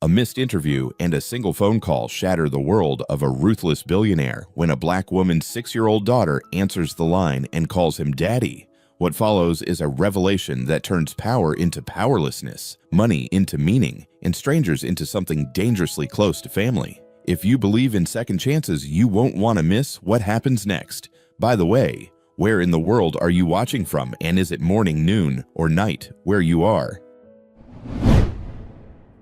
A missed interview and a single phone call shatter the world of a ruthless billionaire when a black woman's 6-year-old daughter answers the line and calls him daddy. What follows is a revelation that turns power into powerlessness, money into meaning, and strangers into something dangerously close to family. If you believe in second chances, you won't want to miss what happens next. By the way, where in the world are you watching from, and is it morning, noon, or night where you are?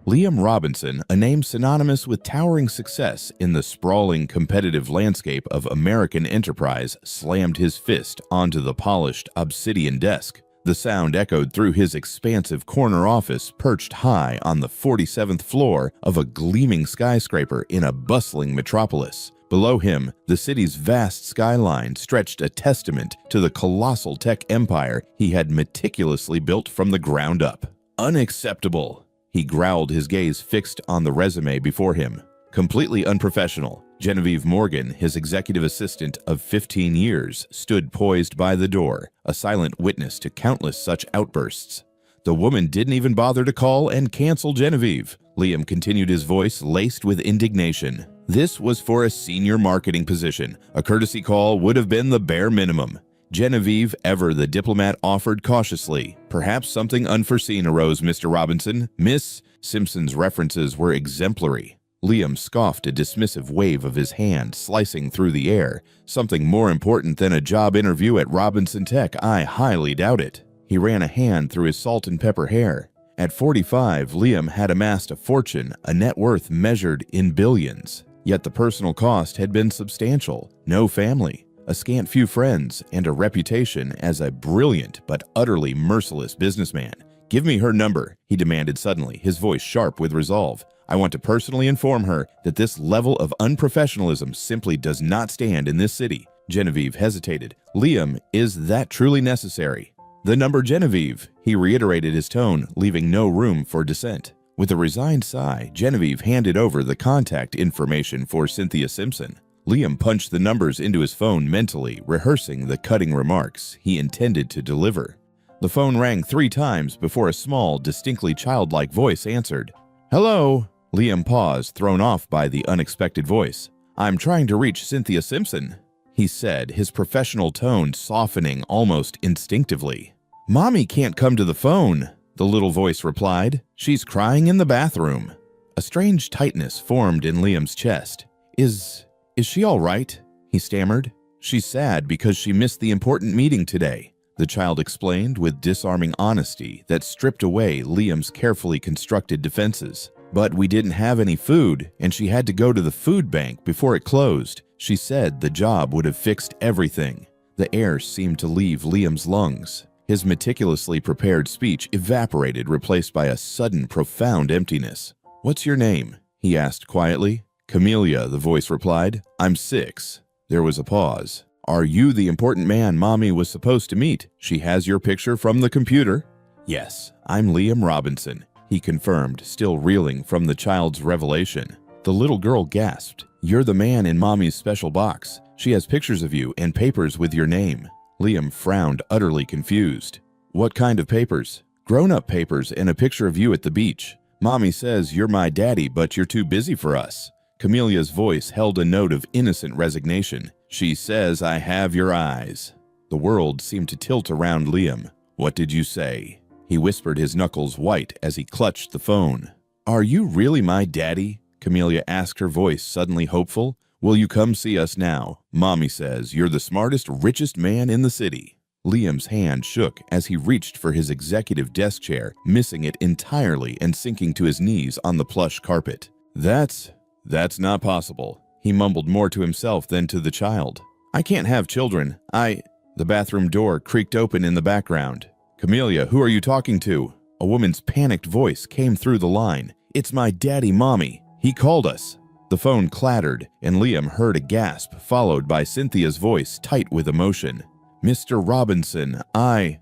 Liam Robinson, a name synonymous with towering success in the sprawling competitive landscape of American enterprise, slammed his fist onto the polished obsidian desk. The sound echoed through his expansive corner office perched high on the 47th floor of a gleaming skyscraper in a bustling metropolis. Below him, the city's vast skyline stretched a testament to the colossal tech empire he had meticulously built from the ground up. Unacceptable. He growled, his gaze fixed on the resume before him. Completely unprofessional, Genevieve Morgan, his executive assistant of 15 years, stood poised by the door, a silent witness to countless such outbursts. The woman didn't even bother to call and cancel Genevieve. Liam continued, his voice laced with indignation. This was for a senior marketing position. A courtesy call would have been the bare minimum. Genevieve, ever the diplomat, offered cautiously. Perhaps something unforeseen arose, Mr. Robinson. Miss Simpson's references were exemplary. Liam scoffed a dismissive wave of his hand, slicing through the air. Something more important than a job interview at Robinson Tech? I highly doubt it. He ran a hand through his salt and pepper hair. At 45, Liam had amassed a fortune, a net worth measured in billions. Yet the personal cost had been substantial. No family, a scant few friends, and a reputation as a brilliant but utterly merciless businessman. Give me her number, he demanded suddenly, his voice sharp with resolve. I want to personally inform her that this level of unprofessionalism simply does not stand in this city. Genevieve hesitated. Liam, is that truly necessary? The number, Genevieve, he reiterated, his tone leaving no room for dissent. With a resigned sigh, Genevieve handed over the contact information for Cynthia Simpson. Liam punched the numbers into his phone mentally, rehearsing the cutting remarks he intended to deliver. The phone rang 3 times before a small, distinctly childlike voice answered. Hello? Liam paused, thrown off by the unexpected voice. I'm trying to reach Cynthia Simpson, he said, his professional tone softening almost instinctively. Mommy can't come to the phone, the little voice replied. She's crying in the bathroom. A strange tightness formed in Liam's chest. Is she all right? He stammered. She's sad because she missed the important meeting today, the child explained with disarming honesty that stripped away Liam's carefully constructed defenses. But we didn't have any food, and she had to go to the food bank before it closed. She said the job would have fixed everything. The air seemed to leave Liam's lungs. His meticulously prepared speech evaporated, replaced by a sudden, profound emptiness. What's your name? He asked quietly. Camellia, the voice replied. I'm 6. There was a pause. Are you the important man Mommy was supposed to meet? She has your picture from the computer. Yes, I'm Liam Robinson, he confirmed, still reeling from the child's revelation. The little girl gasped. You're the man in Mommy's special box. She has pictures of you and papers with your name. Liam frowned, utterly confused. What kind of papers? Grown-up papers and a picture of you at the beach. Mommy says you're my daddy, but you're too busy for us. Camelia's voice held a note of innocent resignation. She says I have your eyes. The world seemed to tilt around Liam. What did you say? He whispered, his knuckles white as he clutched the phone. Are you really my daddy? Camellia asked, her voice suddenly hopeful. Will you come see us now? Mommy says you're the smartest, richest man in the city. Liam's hand shook as he reached for his executive desk chair, missing it entirely and sinking to his knees on the plush carpet. That's not possible, he mumbled, more to himself than to the child. I can't have children. The bathroom door creaked open in the background. Camellia, who are you talking to? A woman's panicked voice came through the line. It's my daddy, Mommy. He called us. The phone clattered, and Liam heard a gasp, followed by Cynthia's voice, tight with emotion. Mr. Robinson, I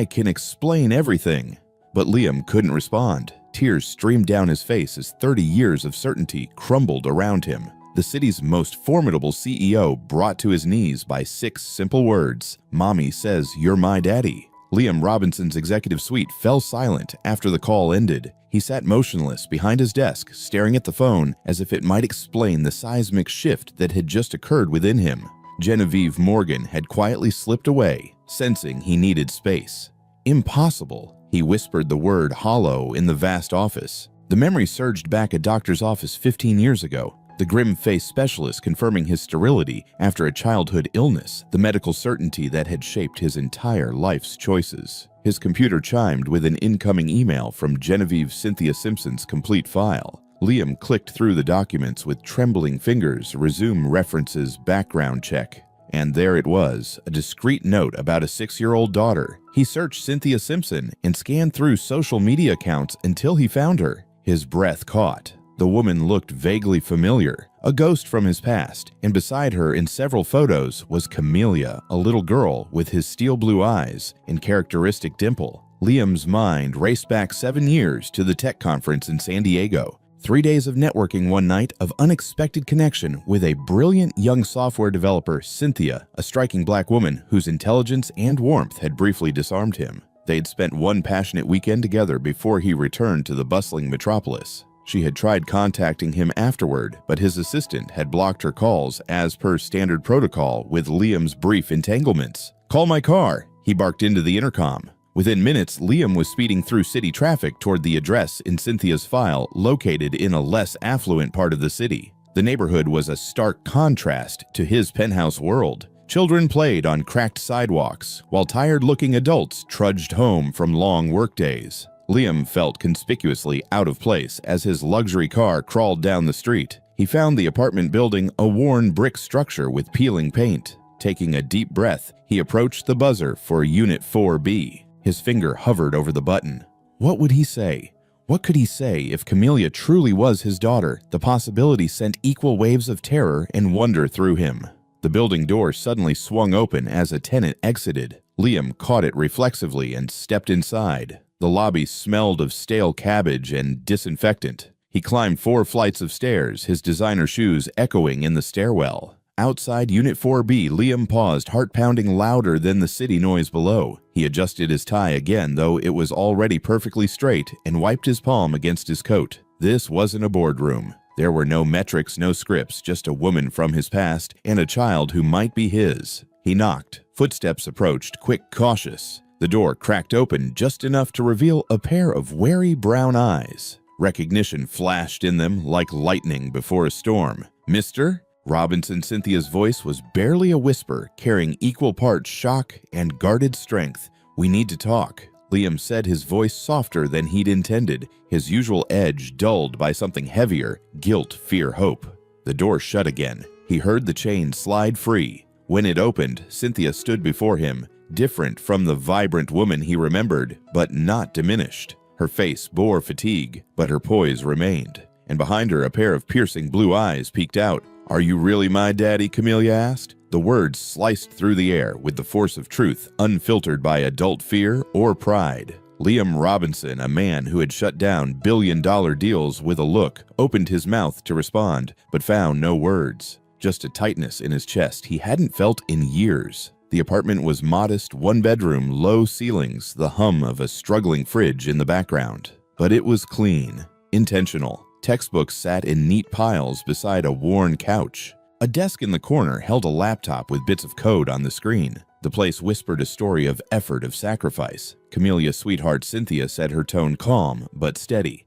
can explain everything. But Liam couldn't respond. Tears streamed down his face as 30 years of certainty crumbled around him. The city's most formidable CEO brought to his knees by 6 simple words. Mommy says you're my daddy. Liam Robinson's executive suite fell silent after the call ended. He sat motionless behind his desk, staring at the phone as if it might explain the seismic shift that had just occurred within him. Genevieve Morgan had quietly slipped away, sensing he needed space. Impossible. He whispered the word hollow in the vast office. The memory surged back at doctor's office 15 years ago. The grim-faced specialist confirming his sterility after a childhood illness, the medical certainty that had shaped his entire life's choices. His computer chimed with an incoming email from Genevieve Cynthia Simpson's complete file. Liam clicked through the documents with trembling fingers, resume references, background check. And there it was, a discreet note about a 6-year-old daughter. He searched Cynthia Simpson and scanned through social media accounts until he found her. His breath caught. The woman looked vaguely familiar, a ghost from his past, and beside her in several photos was Camellia, a little girl with his steel blue eyes and characteristic dimple. Liam's mind raced back 7 years to the tech conference in San Diego. 3 days of networking one night of unexpected connection with a brilliant young software developer, Cynthia, a striking black woman whose intelligence and warmth had briefly disarmed him. They had spent one passionate weekend together before he returned to the bustling metropolis. She had tried contacting him afterward, but his assistant had blocked her calls as per standard protocol with Liam's brief entanglements. "Call my car," he barked into the intercom. Within minutes, Liam was speeding through city traffic toward the address in Cynthia's file, located in a less affluent part of the city. The neighborhood was a stark contrast to his penthouse world. Children played on cracked sidewalks, while tired-looking adults trudged home from long workdays. Liam felt conspicuously out of place as his luxury car crawled down the street. He found the apartment building a worn brick structure with peeling paint. Taking a deep breath, he approached the buzzer for Unit 4B. His finger hovered over the button. What would he say? What could he say if Camellia truly was his daughter? The possibility sent equal waves of terror and wonder through him. The building door suddenly swung open as a tenant exited. Liam caught it reflexively and stepped inside. The lobby smelled of stale cabbage and disinfectant. He climbed 4 flights of stairs, his designer shoes echoing in the stairwell. Outside Unit 4B, Liam paused, heart pounding louder than the city noise below. He adjusted his tie again, though it was already perfectly straight, and wiped his palm against his coat. This wasn't a boardroom. There were no metrics, no scripts, just a woman from his past and a child who might be his. He knocked. Footsteps approached, quick, cautious. The door cracked open just enough to reveal a pair of wary brown eyes. Recognition flashed in them like lightning before a storm. "Mister?" Robinson Cynthia's voice was barely a whisper, carrying equal parts shock and guarded strength. "We need to talk." Liam said, his voice softer than he'd intended, his usual edge dulled by something heavier, guilt, fear, hope. The door shut again. He heard the chain slide free. When it opened, Cynthia stood before him, different from the vibrant woman he remembered, but not diminished. Her face bore fatigue, but her poise remained. And behind her, a pair of piercing blue eyes peeked out. "Are you really my daddy?" Camellia asked. The words sliced through the air with the force of truth, unfiltered by adult fear or pride. Liam Robinson, a man who had shut down billion-dollar deals with a look, opened his mouth to respond, but found no words. Just a tightness in his chest he hadn't felt in years. The apartment was modest, one-bedroom, low ceilings, the hum of a struggling fridge in the background. But it was clean, intentional. Textbooks sat in neat piles beside a worn couch. A desk in the corner held a laptop with bits of code on the screen. The place whispered a story of effort, of sacrifice. Camellia's sweetheart Cynthia said, her tone calm but steady.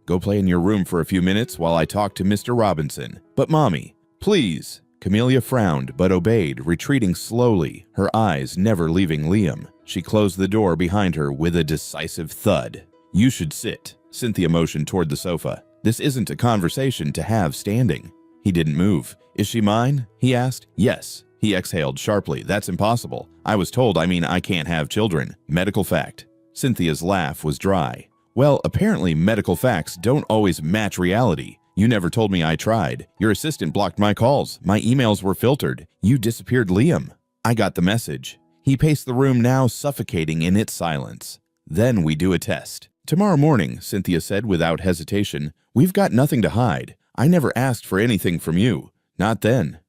"Go play in your room for a few minutes while I talk to Mr. Robinson." "But Mommy, please." Camellia frowned but obeyed, retreating slowly, her eyes never leaving Liam. She closed the door behind her with a decisive thud. "You should sit." Cynthia motioned toward the sofa. "This isn't a conversation to have standing." He didn't move. "Is she mine?" he asked. "Yes." He exhaled sharply. "That's impossible. I was told, I can't have children. Medical fact." Cynthia's laugh was dry. "Well, apparently medical facts don't always match reality. You never told me I tried. Your assistant blocked my calls. My emails were filtered. You disappeared Liam." "I got the message." He paced the room, now suffocating in its silence. "Then we do a test." "Tomorrow morning," Cynthia said without hesitation. "We've got nothing to hide. I never asked for anything from you. Not then.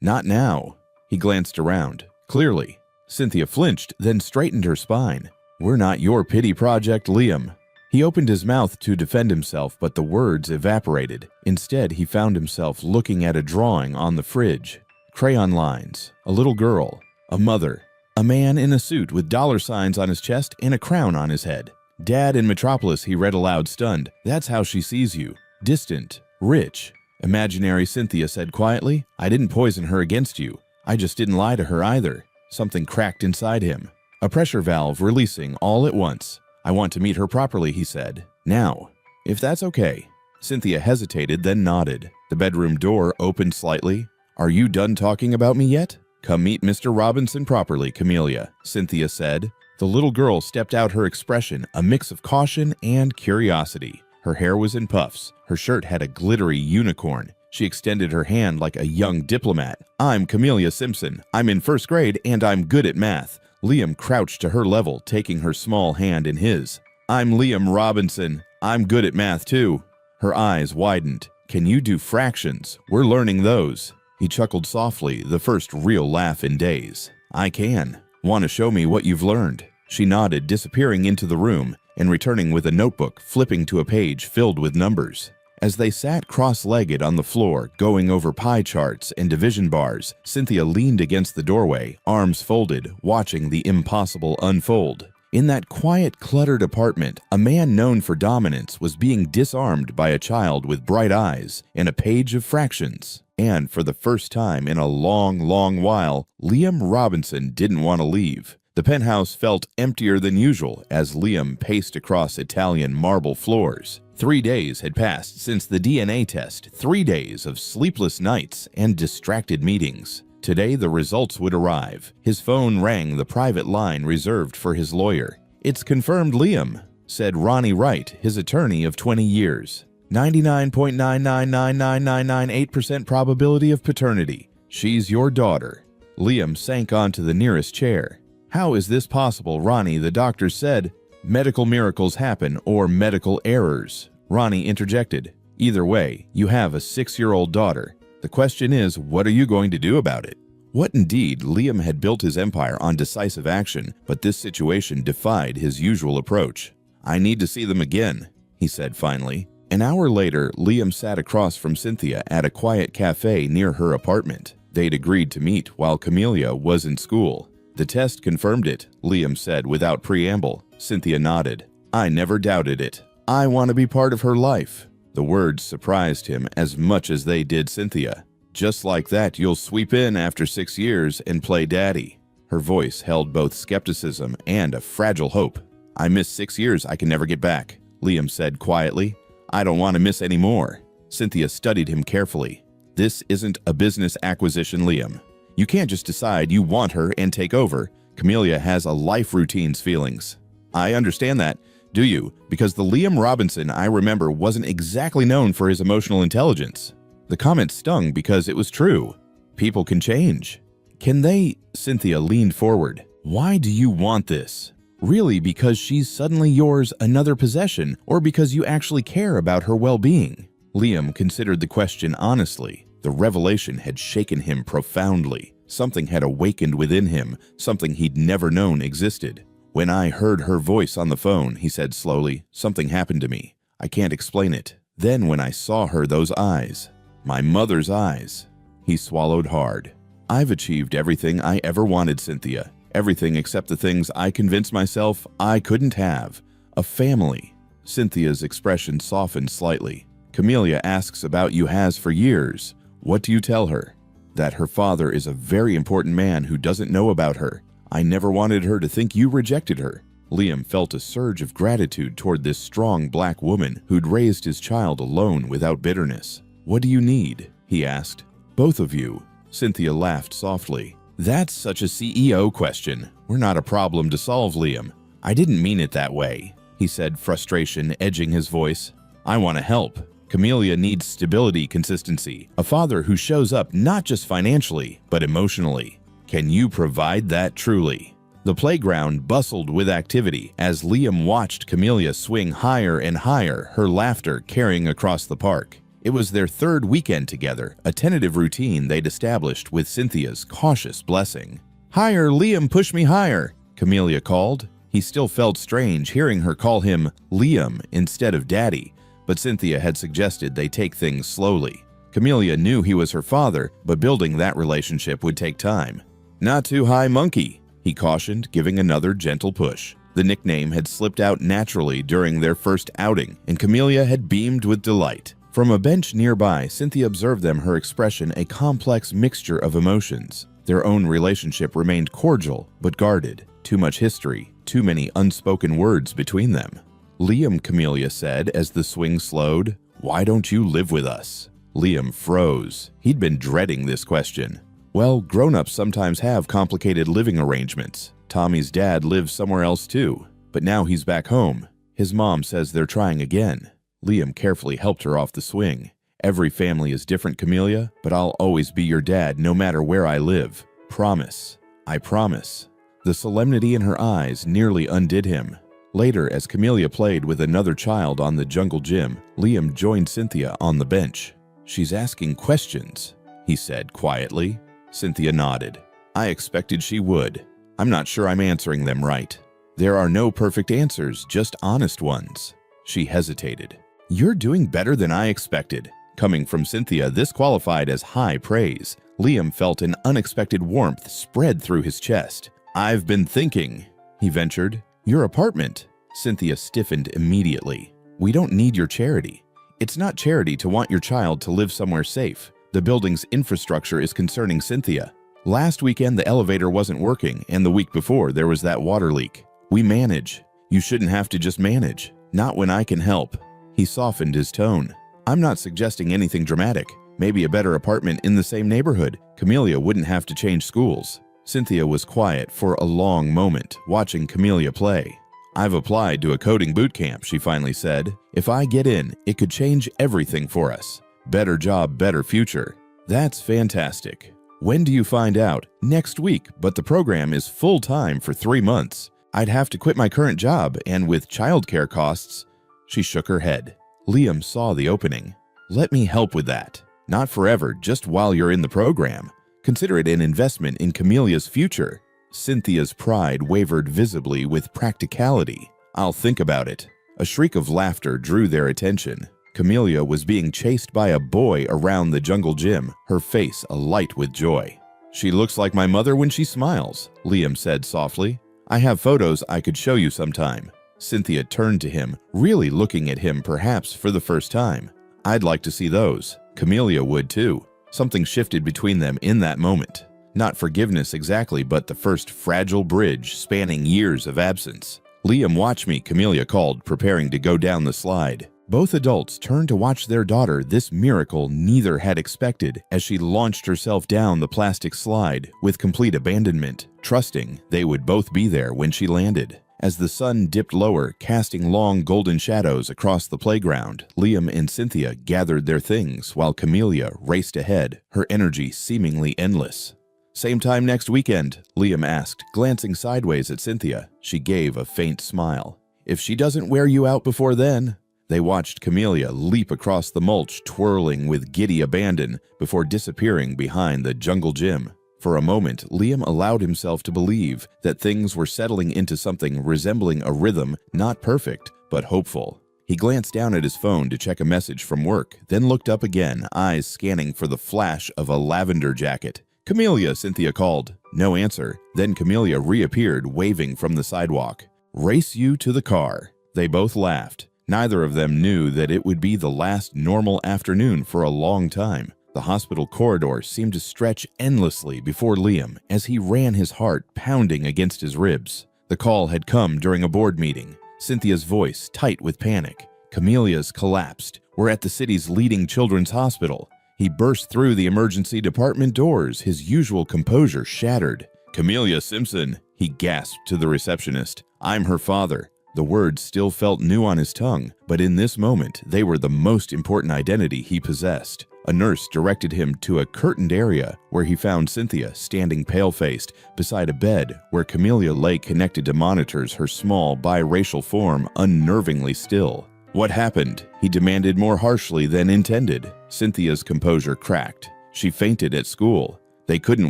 Not now." He glanced around. "Clearly." Cynthia flinched, then straightened her spine. "We're not your pity project, Liam." He opened his mouth to defend himself, but the words evaporated. Instead, he found himself looking at a drawing on the fridge. Crayon lines, a little girl, a mother, a man in a suit with dollar signs on his chest and a crown on his head. "Dad in Metropolis," he read aloud, stunned. "That's how she sees you. Distant, rich." "Imaginary," Cynthia said quietly. "I didn't poison her against you. I just didn't lie to her either." Something cracked inside him. A pressure valve releasing all at once. "I want to meet her properly," he said. "Now, if that's okay." Cynthia hesitated, then nodded. The bedroom door opened slightly. "Are you done talking about me yet? Come meet Mr. Robinson properly, Camellia," Cynthia said. The little girl stepped out, her expression a mix of caution and curiosity. Her hair was in puffs. Her shirt had a glittery unicorn. She extended her hand like a young diplomat. "I'm Camellia Simpson. I'm in first grade and I'm good at math." Liam crouched to her level, taking her small hand in his. "I'm Liam Robinson. I'm good at math too." Her eyes widened. "Can you do fractions? We're learning those." He chuckled softly, the first real laugh in days. "I can. Want to show me what you've learned?" She nodded, disappearing into the room and returning with a notebook, flipping to a page filled with numbers. As they sat cross-legged on the floor, going over pie charts and division bars, Cynthia leaned against the doorway, arms folded, watching the impossible unfold. In that quiet, cluttered apartment, a man known for dominance was being disarmed by a child with bright eyes and a page of fractions. And for the first time in a long, long while, Liam Robinson didn't want to leave. The penthouse felt emptier than usual as Liam paced across Italian marble floors. 3 days had passed since the DNA test, 3 days of sleepless nights and distracted meetings. Today the results would arrive. His phone rang, the private line reserved for his lawyer. "It's confirmed, Liam," said Ronnie Wright, his attorney of 20 years. 99.9999998% probability of paternity. She's your daughter." Liam sank onto the nearest chair. "How is this possible, Ronnie?" the doctor said. "Medical miracles happen, or medical errors," Ronnie interjected. "Either way, you have a 6-year-old daughter. The question is, what are you going to do about it?" What indeed, Liam had built his empire on decisive action, but this situation defied his usual approach. "I need to see them again," he said finally. An hour later, Liam sat across from Cynthia at a quiet cafe near her apartment. They'd agreed to meet while Camellia was in school. "The test confirmed it," Liam said without preamble. Cynthia nodded. "I never doubted it. I want to be part of her life." The words surprised him as much as they did Cynthia. "Just like that, you'll sweep in after 6 years and play daddy." Her voice held both skepticism and a fragile hope. "I missed 6 years I can never get back," Liam said quietly. "I don't want to miss any more." Cynthia studied him carefully. "This isn't a business acquisition, Liam. You can't just decide you want her and take over. Camellia has a life routine's feelings." "I understand that. Do you? Because the Liam Robinson I remember wasn't exactly known for his emotional intelligence." The comment stung because it was true. People can change. "Can they?" Cynthia leaned forward. "Why do you want this? Really, because she's suddenly yours, another possession, or because you actually care about her well-being?" Liam considered the question honestly. The revelation had shaken him profoundly. Something had awakened within him, something he'd never known existed. "When I heard her voice on the phone," he said slowly, "something happened to me. I can't explain it. Then when I saw her, those eyes, my mother's eyes." He swallowed hard. "I've achieved everything I ever wanted, Cynthia. Everything except the things I convinced myself I couldn't have. A family." Cynthia's expression softened slightly. "Camellia asks about you has for years. What do you tell her?" "That her father is a very important man who doesn't know about her. I never wanted her to think you rejected her." Liam felt a surge of gratitude toward this strong black woman who'd raised his child alone without bitterness. "What do you need?" he asked. "Both of you." Cynthia laughed softly. "That's such a CEO question. We're not a problem to solve, Liam." "I didn't mean it that way," he said, frustration edging his voice. "I want to help. Camellia needs stability, consistency, a father who shows up not just financially, but emotionally. Can you provide that truly?" The playground bustled with activity as Liam watched Camellia swing higher and higher, her laughter carrying across the park. It was their 3rd weekend together, a tentative routine they'd established with Cynthia's cautious blessing. "Higher, Liam, push me higher," Camelia called. He still felt strange hearing her call him Liam instead of Daddy, but Cynthia had suggested they take things slowly. Camelia knew he was her father, but building that relationship would take time. "Not too high, monkey," he cautioned, giving another gentle push. The nickname had slipped out naturally during their first outing, and Camelia had beamed with delight. From a bench nearby, Cynthia observed them, her expression a complex mixture of emotions. Their own relationship remained cordial, but guarded. Too much history, too many unspoken words between them. "Liam," Camelia said as the swing slowed, "why don't you live with us?" Liam froze. He'd been dreading this question. "Well, grown-ups sometimes have complicated living arrangements. Tommy's dad lives somewhere else too, but now he's back home. His mom says they're trying again." Liam carefully helped her off the swing. "Every family is different, Camelia, but I'll always be your dad no matter where I live. Promise. I promise." The solemnity in her eyes nearly undid him. Later, as Camelia played with another child on the jungle gym, Liam joined Cynthia on the bench. "She's asking questions," he said quietly. Cynthia nodded. "I expected she would. I'm not sure I'm answering them right. There are no perfect answers, just honest ones." She hesitated. "You're doing better than I expected." Coming from Cynthia, this qualified as high praise. Liam felt an unexpected warmth spread through his chest. "I've been thinking," he ventured. "Your apartment." Cynthia stiffened immediately. "We don't need your charity. It's not charity to want your child to live somewhere safe. The building's infrastructure is concerning Cynthia. Last weekend the elevator wasn't working, and the week before there was that water leak. We manage. You shouldn't have to just manage. Not when I can help." He softened his tone. "I'm not suggesting anything dramatic. Maybe a better apartment in the same neighborhood. Camelia wouldn't have to change schools." Cynthia was quiet for a long moment, watching Camelia play. "I've applied to a coding boot camp," she finally said. "If I get in, it could change everything for us. Better job, better future." "That's fantastic. When do you find out?" "Next week, but the program is full-time for 3 months. I'd have to quit my current job, and with childcare costs..." She shook her head. Liam saw the opening. "Let me help with that. Not forever, just while you're in the program. Consider it an investment in Camelia's future." Cynthia's pride wavered visibly with practicality. "I'll think about it." A shriek of laughter drew their attention. Camelia was being chased by a boy around the jungle gym, her face alight with joy. "She looks like my mother when she smiles," Liam said softly. "I have photos I could show you sometime." Cynthia turned to him, really looking at him perhaps for the first time. "I'd like to see those." Camelia would too. Something shifted between them in that moment. Not forgiveness exactly, but the first fragile bridge spanning years of absence. "Liam, watch me," Camelia called, preparing to go down the slide. Both adults turned to watch their daughter, this miracle neither had expected, as she launched herself down the plastic slide with complete abandonment, trusting they would both be there when she landed. As the sun dipped lower, casting long golden shadows across the playground, Liam and Cynthia gathered their things while Camelia raced ahead, her energy seemingly endless. "Same time next weekend?" Liam asked, glancing sideways at Cynthia. She gave a faint smile. "If she doesn't wear you out before then." They watched Camelia leap across the mulch, twirling with giddy abandon, before disappearing behind the jungle gym. For a moment, Liam allowed himself to believe that things were settling into something resembling a rhythm, not perfect, but hopeful. He glanced down at his phone to check a message from work, then looked up again, eyes scanning for the flash of a lavender jacket. "Camelia," Cynthia called. No answer. Then Camelia reappeared, waving from the sidewalk. "Race you to the car." They both laughed. Neither of them knew that it would be the last normal afternoon for a long time. The hospital corridor seemed to stretch endlessly before Liam as he ran, his heart pounding against his ribs. The call had come during a board meeting. Cynthia's voice tight with panic. Camelia's collapsed. "We're at the city's leading children's hospital." He burst through the emergency department doors, his usual composure shattered. "Camelia Simpson," he gasped to the receptionist. "I'm her father." The words still felt new on his tongue, but in this moment, they were the most important identity he possessed. A nurse directed him to a curtained area where he found Cynthia standing pale-faced beside a bed where Camelia lay connected to monitors, her small, biracial form unnervingly still. "What happened?" he demanded more harshly than intended. Cynthia's composure cracked. "She fainted at school. They couldn't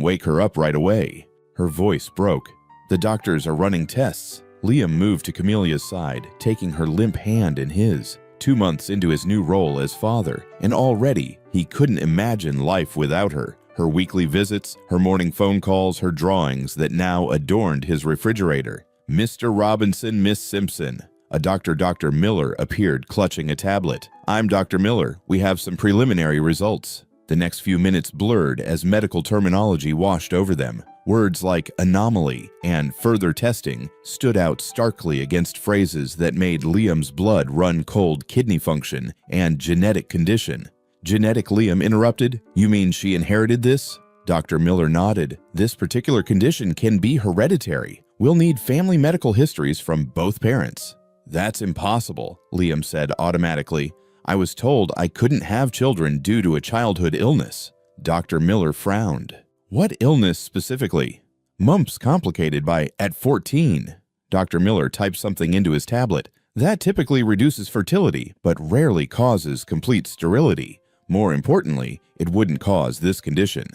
wake her up right away." Her voice broke. "The doctors are running tests." Liam moved to Camelia's side, taking her limp hand in his. 2 months into his new role as father, and already he couldn't imagine life without her. Her weekly visits, her morning phone calls, her drawings that now adorned his refrigerator. "Mr. Robinson, Miss Simpson." A Dr. Miller appeared, clutching a tablet. "I'm Dr. Miller. We have some preliminary results." The next few minutes blurred as medical terminology washed over them. Words like anomaly and further testing stood out starkly against phrases that made Liam's blood run cold. "Kidney function" and "genetic condition." "Genetic," Liam interrupted. "You mean she inherited this?" Dr. Miller nodded. "This particular condition can be hereditary. We'll need family medical histories from both parents." "That's impossible," Liam said automatically. "I was told I couldn't have children due to a childhood illness." Dr. Miller frowned. "What illness specifically?" "Mumps complicated by at 14. Dr. Miller typed something into his tablet. "That typically reduces fertility, but rarely causes complete sterility. More importantly, it wouldn't cause this condition."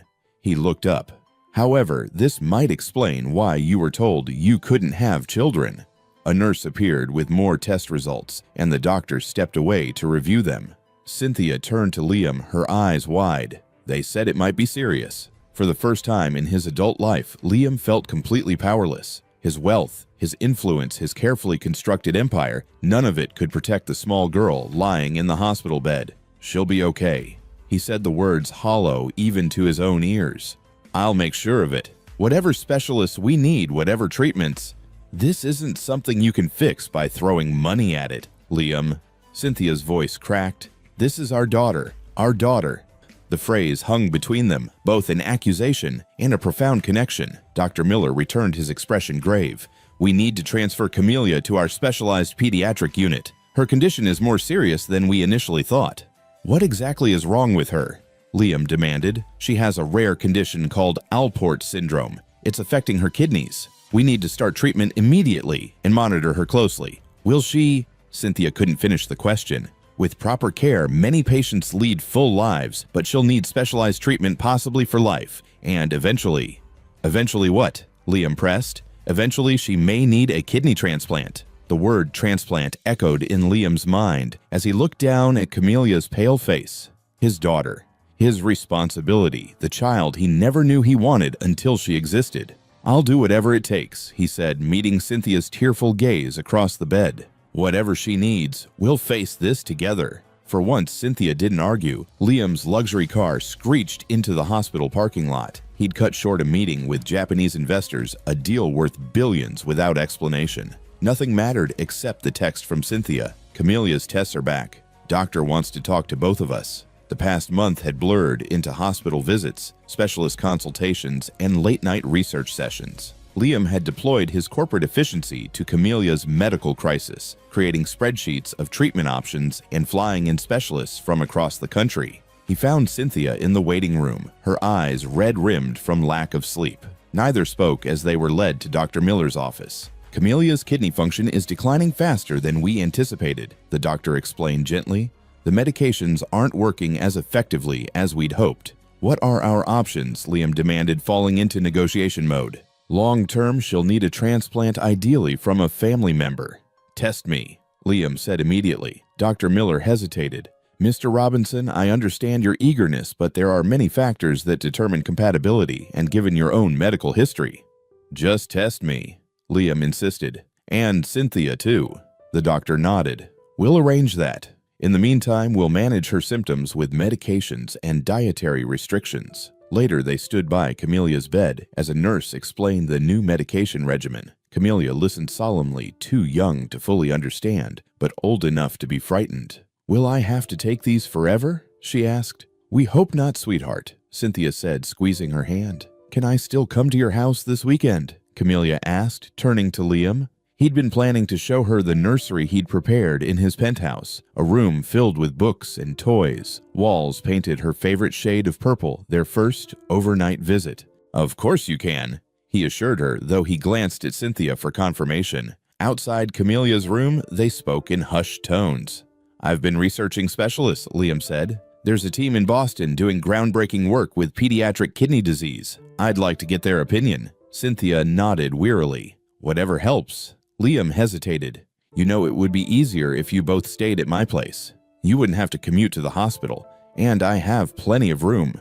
He looked up. "However, this might explain why you were told you couldn't have children." A nurse appeared with more test results, and the doctor stepped away to review them. Cynthia turned to Liam, her eyes wide. "They said it might be serious." For the first time in his adult life, Liam felt completely powerless. His wealth, his influence, his carefully constructed empire, none of it could protect the small girl lying in the hospital bed. "She'll be okay." He said the words hollow even to his own ears. "I'll make sure of it. Whatever specialists we need, whatever treatments." "This isn't something you can fix by throwing money at it, Liam." Cynthia's voice cracked. "This is our daughter, our daughter." The phrase hung between them, both an accusation and a profound connection. Dr. Miller returned his expression grave. "We need to transfer Camelia to our specialized pediatric unit. Her condition is more serious than we initially thought." "What exactly is wrong with her?" Liam demanded. "She has a rare condition called Alport syndrome. It's affecting her kidneys. We need to start treatment immediately and monitor her closely." "Will she—" Cynthia couldn't finish the question. "With proper care, many patients lead full lives, but she'll need specialized treatment possibly for life, and eventually—" "Eventually what?" Liam pressed. "Eventually she may need a kidney transplant." The word transplant echoed in Liam's mind as he looked down at Camelia's pale face. His daughter. His responsibility, the child he never knew he wanted until she existed. "I'll do whatever it takes," he said, meeting Cynthia's tearful gaze across the bed. "Whatever she needs, we'll face this together." For once, Cynthia didn't argue. Liam's luxury car screeched into the hospital parking lot. He'd cut short a meeting with Japanese investors, a deal worth billions without explanation. Nothing mattered except the text from Cynthia. "Camelia's tests are back. Doctor wants to talk to both of us." The past month had blurred into hospital visits, specialist consultations, and late-night research sessions. Liam had deployed his corporate efficiency to Camelia's medical crisis, creating spreadsheets of treatment options and flying in specialists from across the country. He found Cynthia in the waiting room, her eyes red-rimmed from lack of sleep. Neither spoke as they were led to Dr. Miller's office. "Camelia's kidney function is declining faster than we anticipated," the doctor explained gently. "The medications aren't working as effectively as we'd hoped." "What are our options?" Liam demanded, falling into negotiation mode. "Long-term, she'll need a transplant, ideally from a family member." "Test me," Liam said immediately. Dr. Miller hesitated. "Mr. Robinson, I understand your eagerness, but there are many factors that determine compatibility, and given your own medical history." "Just test me," Liam insisted. "And Cynthia, too." The doctor nodded. "We'll arrange that. In the meantime, we'll manage her symptoms with medications and dietary restrictions." Later, they stood by Camelia's bed as a nurse explained the new medication regimen. Camelia listened solemnly, too young to fully understand, but old enough to be frightened. "Will I have to take these forever?" she asked. "We hope not, sweetheart," Cynthia said, squeezing her hand. "Can I still come to your house this weekend?" Camelia asked, turning to Liam. He'd been planning to show her the nursery he'd prepared in his penthouse, a room filled with books and toys, walls painted her favorite shade of purple, their first overnight visit. "Of course you can," he assured her, though he glanced at Cynthia for confirmation. Outside Camelia's room, they spoke in hushed tones. "I've been researching specialists," Liam said. "There's a team in Boston doing groundbreaking work with pediatric kidney disease. I'd like to get their opinion." Cynthia nodded wearily. Whatever helps. Liam hesitated. You know, it would be easier if you both stayed at my place. You wouldn't have to commute to the hospital, and I have plenty of room.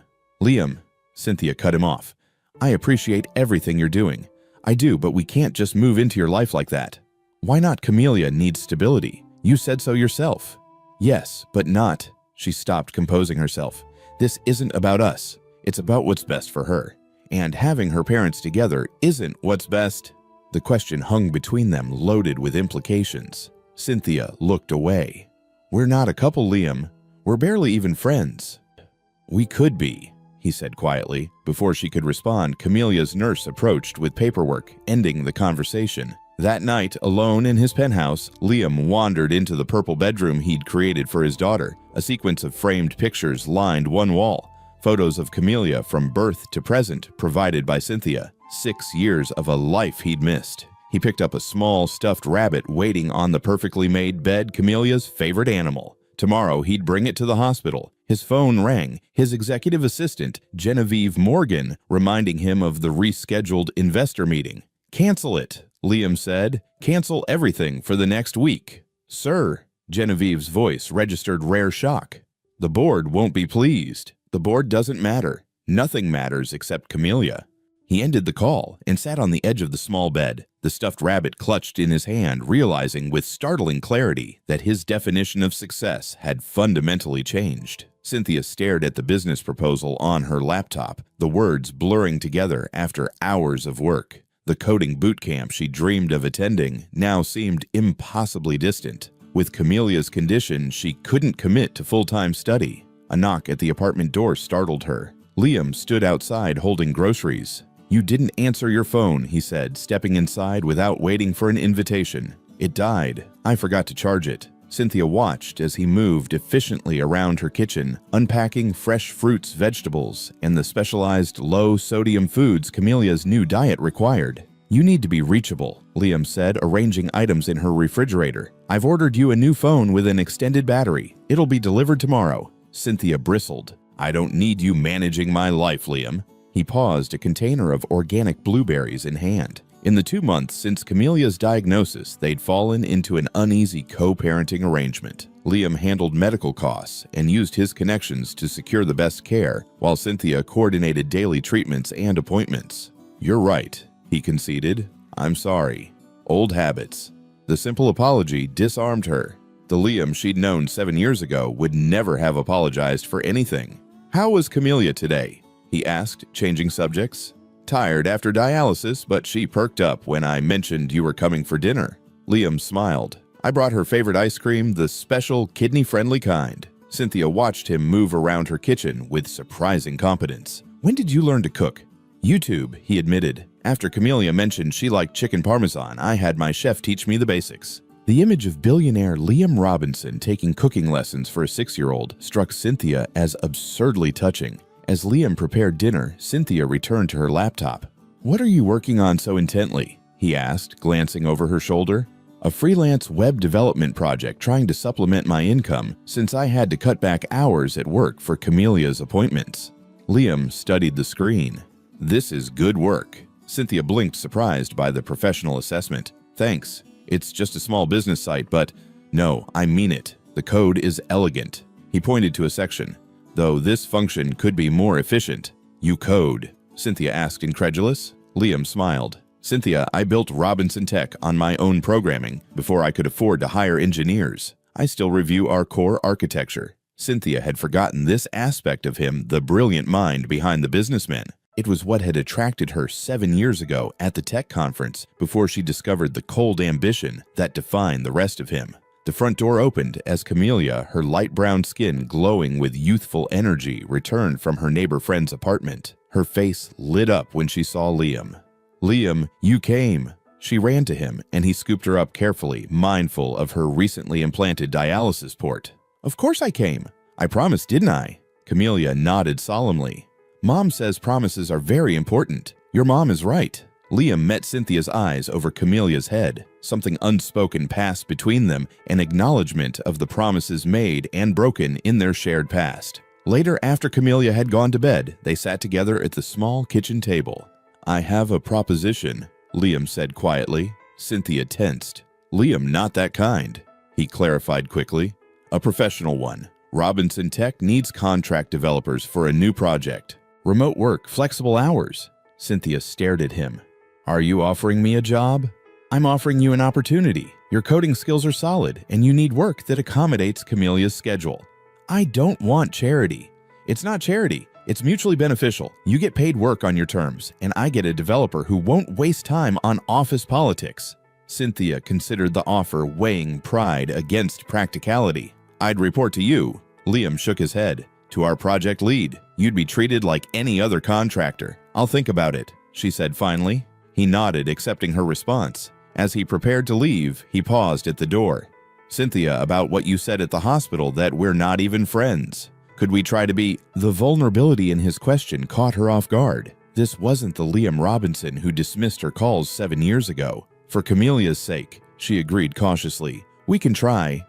Liam, Cynthia cut him off. I appreciate everything you're doing. I do, but we can't just move into your life like that. Why not? Camelia needs stability. You said so yourself. Yes, but not. She stopped, composing herself. This isn't about us. It's about what's best for her. And having her parents together isn't what's best. The question hung between them, loaded with implications. Cynthia looked away. We're not a couple, Liam. We're barely even friends. We could be, he said quietly. Before she could respond, Camelia's nurse approached with paperwork, ending the conversation. That night, alone in his penthouse, Liam wandered into the purple bedroom he'd created for his daughter. A sequence of framed pictures lined one wall. Photos of Camelia from birth to present, provided by Cynthia. 6 years of a life he'd missed. He picked up a small stuffed rabbit waiting on the perfectly made bed, Camelia's favorite animal. Tomorrow, he'd bring it to the hospital. His phone rang, his executive assistant, Genevieve Morgan, reminding him of the rescheduled investor meeting. Cancel it, Liam said. Cancel everything for the next week. Sir, Genevieve's voice registered rare shock. The board won't be pleased. The board doesn't matter. Nothing matters except Camelia. He ended the call and sat on the edge of the small bed, the stuffed rabbit clutched in his hand, realizing with startling clarity that his definition of success had fundamentally changed. Cynthia stared at the business proposal on her laptop, the words blurring together after hours of work. The coding boot camp she dreamed of attending now seemed impossibly distant. With Camelia's condition, she couldn't commit to full-time study. A knock at the apartment door startled her. Liam stood outside holding groceries. You didn't answer your phone, he said, stepping inside without waiting for an invitation. It died. I forgot to charge it. Cynthia watched as he moved efficiently around her kitchen, unpacking fresh fruits, vegetables, and the specialized low-sodium foods Camelia's new diet required. You need to be reachable, Liam said, arranging items in her refrigerator. I've ordered you a new phone with an extended battery. It'll be delivered tomorrow. Cynthia bristled. I don't need you managing my life, Liam. He paused, a container of organic blueberries in hand. In the 2 months since Camelia's diagnosis, they'd fallen into an uneasy co-parenting arrangement. Liam handled medical costs and used his connections to secure the best care, while Cynthia coordinated daily treatments and appointments. You're right, he conceded. I'm sorry. Old habits. The simple apology disarmed her. The Liam she'd known 7 years ago would never have apologized for anything. How was Camelia today? He asked, changing subjects. Tired after dialysis, but she perked up when I mentioned you were coming for dinner. Liam smiled. I brought her favorite ice cream, the special kidney-friendly kind. Cynthia watched him move around her kitchen with surprising competence. When did you learn to cook? YouTube, he admitted. After Camelia mentioned she liked chicken parmesan, I had my chef teach me the basics. The image of billionaire Liam Robinson taking cooking lessons for a 6-year-old struck Cynthia as absurdly touching. As Liam prepared dinner, Cynthia returned to her laptop. What are you working on so intently? He asked, glancing over her shoulder. A freelance web development project trying to supplement my income since I had to cut back hours at work for Camelia's appointments. Liam studied the screen. This is good work. Cynthia blinked, surprised by the professional assessment. Thanks. It's just a small business site, but no, I mean it. The code is elegant. He pointed to a section. Though this function could be more efficient. You code? Cynthia asked, incredulous. Liam smiled. Cynthia, I built Robinson Tech on my own programming before I could afford to hire engineers. I still review our core architecture. Cynthia had forgotten this aspect of him, the brilliant mind behind the businessman. It was what had attracted her 7 years ago at the tech conference before she discovered the cold ambition that defined the rest of him. The front door opened as Camelia, her light brown skin glowing with youthful energy, returned from her neighbor friend's apartment. Her face lit up when she saw Liam. Liam, you came. She ran to him, and he scooped her up carefully, mindful of her recently implanted dialysis port. Of course I came. I promised, didn't I? Camelia nodded solemnly. Mom says promises are very important. Your mom is right. Liam met Cynthia's eyes over Camelia's head. Something unspoken passed between them, an acknowledgement of the promises made and broken in their shared past. Later, after Camelia had gone to bed, they sat together at the small kitchen table. I have a proposition, Liam said quietly. Cynthia tensed. Liam, not that kind, he clarified quickly. A professional one. Robinson Tech needs contract developers for a new project. Remote work, flexible hours. Cynthia stared at him. Are you offering me a job? I'm offering you an opportunity. Your coding skills are solid, and you need work that accommodates Camelia's schedule. I don't want charity. It's not charity. It's mutually beneficial. You get paid work on your terms, and I get a developer who won't waste time on office politics. Cynthia considered the offer, weighing pride against practicality. I'd report to you. Liam shook his head. To our project lead. You'd be treated like any other contractor. I'll think about it, she said finally. He nodded, accepting her response. As he prepared to leave, he paused at the door. Cynthia, about what you said at the hospital that we're not even friends. Could we try to be? The vulnerability in his question caught her off guard. This wasn't the Liam Robinson who dismissed her calls 7 years ago. For Camelia's sake, she agreed cautiously. We can try.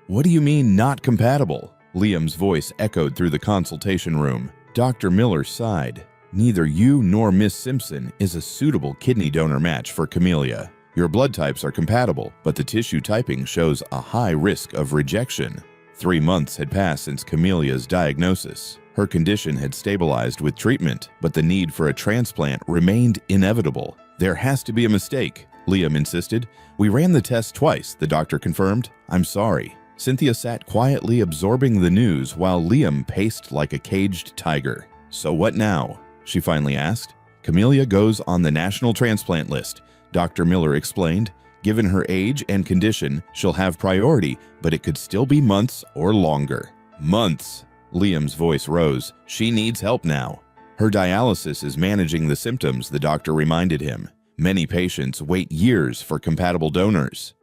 What do you mean, not compatible? Liam's voice echoed through the consultation room. Dr. Miller sighed. Neither you nor Miss Simpson is a suitable kidney donor match for Camelia. Your blood types are compatible, but the tissue typing shows a high risk of rejection. 3 months had passed since Camelia's diagnosis. Her condition had stabilized with treatment, but the need for a transplant remained inevitable. There has to be a mistake, Liam insisted. We ran the test twice, the doctor confirmed. I'm sorry. Cynthia sat quietly absorbing the news while Liam paced like a caged tiger. So what now? She finally asked. Camelia goes on the national transplant list, Dr. Miller explained. Given her age and condition, she'll have priority, but it could still be months or longer. Months! Liam's voice rose. She needs help now. Her dialysis is managing the symptoms, the doctor reminded him. Many patients wait years for compatible donors.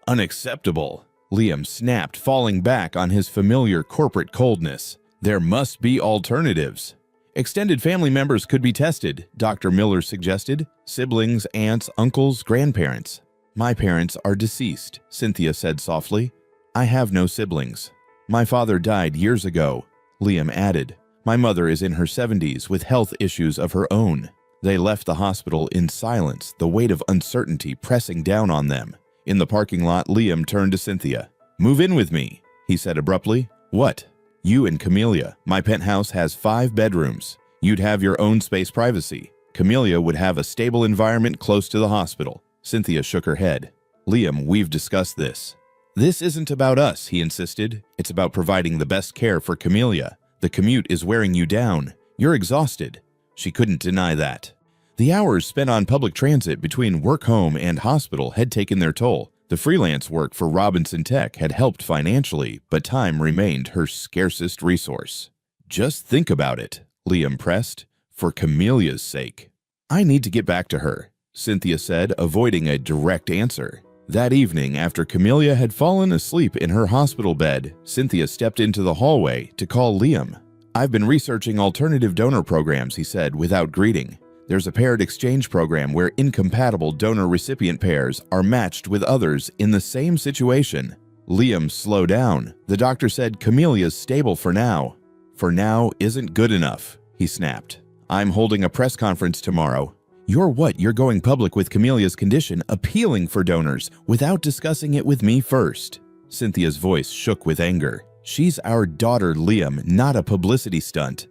Unacceptable! Liam snapped, falling back on his familiar corporate coldness. There must be alternatives. Extended family members could be tested, Dr. Miller suggested. Siblings, aunts, uncles, grandparents. My parents are deceased, Cynthia said softly. I have no siblings. My father died years ago, Liam added. My mother is in her 70s with health issues of her own. They left the hospital in silence, the weight of uncertainty pressing down on them. In the parking lot, Liam turned to Cynthia. Move in with me, he said abruptly. What? You and Camelia. My penthouse has 5 bedrooms. You'd have your own space privacy. Camelia would have a stable environment close to the hospital. Cynthia shook her head. Liam, we've discussed this. This isn't about us, he insisted. It's about providing the best care for Camelia. The commute is wearing you down. You're exhausted. She couldn't deny that. The hours spent on public transit between work home and hospital had taken their toll. The freelance work for Robinson Tech had helped financially, but time remained her scarcest resource. Just think about it, Liam pressed, for Camelia's sake. I need to get back to her, Cynthia said, avoiding a direct answer. That evening, after Camelia had fallen asleep in her hospital bed, Cynthia stepped into the hallway to call Liam. I've been researching alternative donor programs, he said without greeting. There's a paired exchange program where incompatible donor-recipient pairs are matched with others in the same situation. Liam slowed down. The doctor said Camelia's stable for now. For now isn't good enough, he snapped. I'm holding a press conference tomorrow. You're going public with Camelia's condition, appealing for donors, without discussing it with me first. Cynthia's voice shook with anger. She's our daughter, Liam, not a publicity stunt.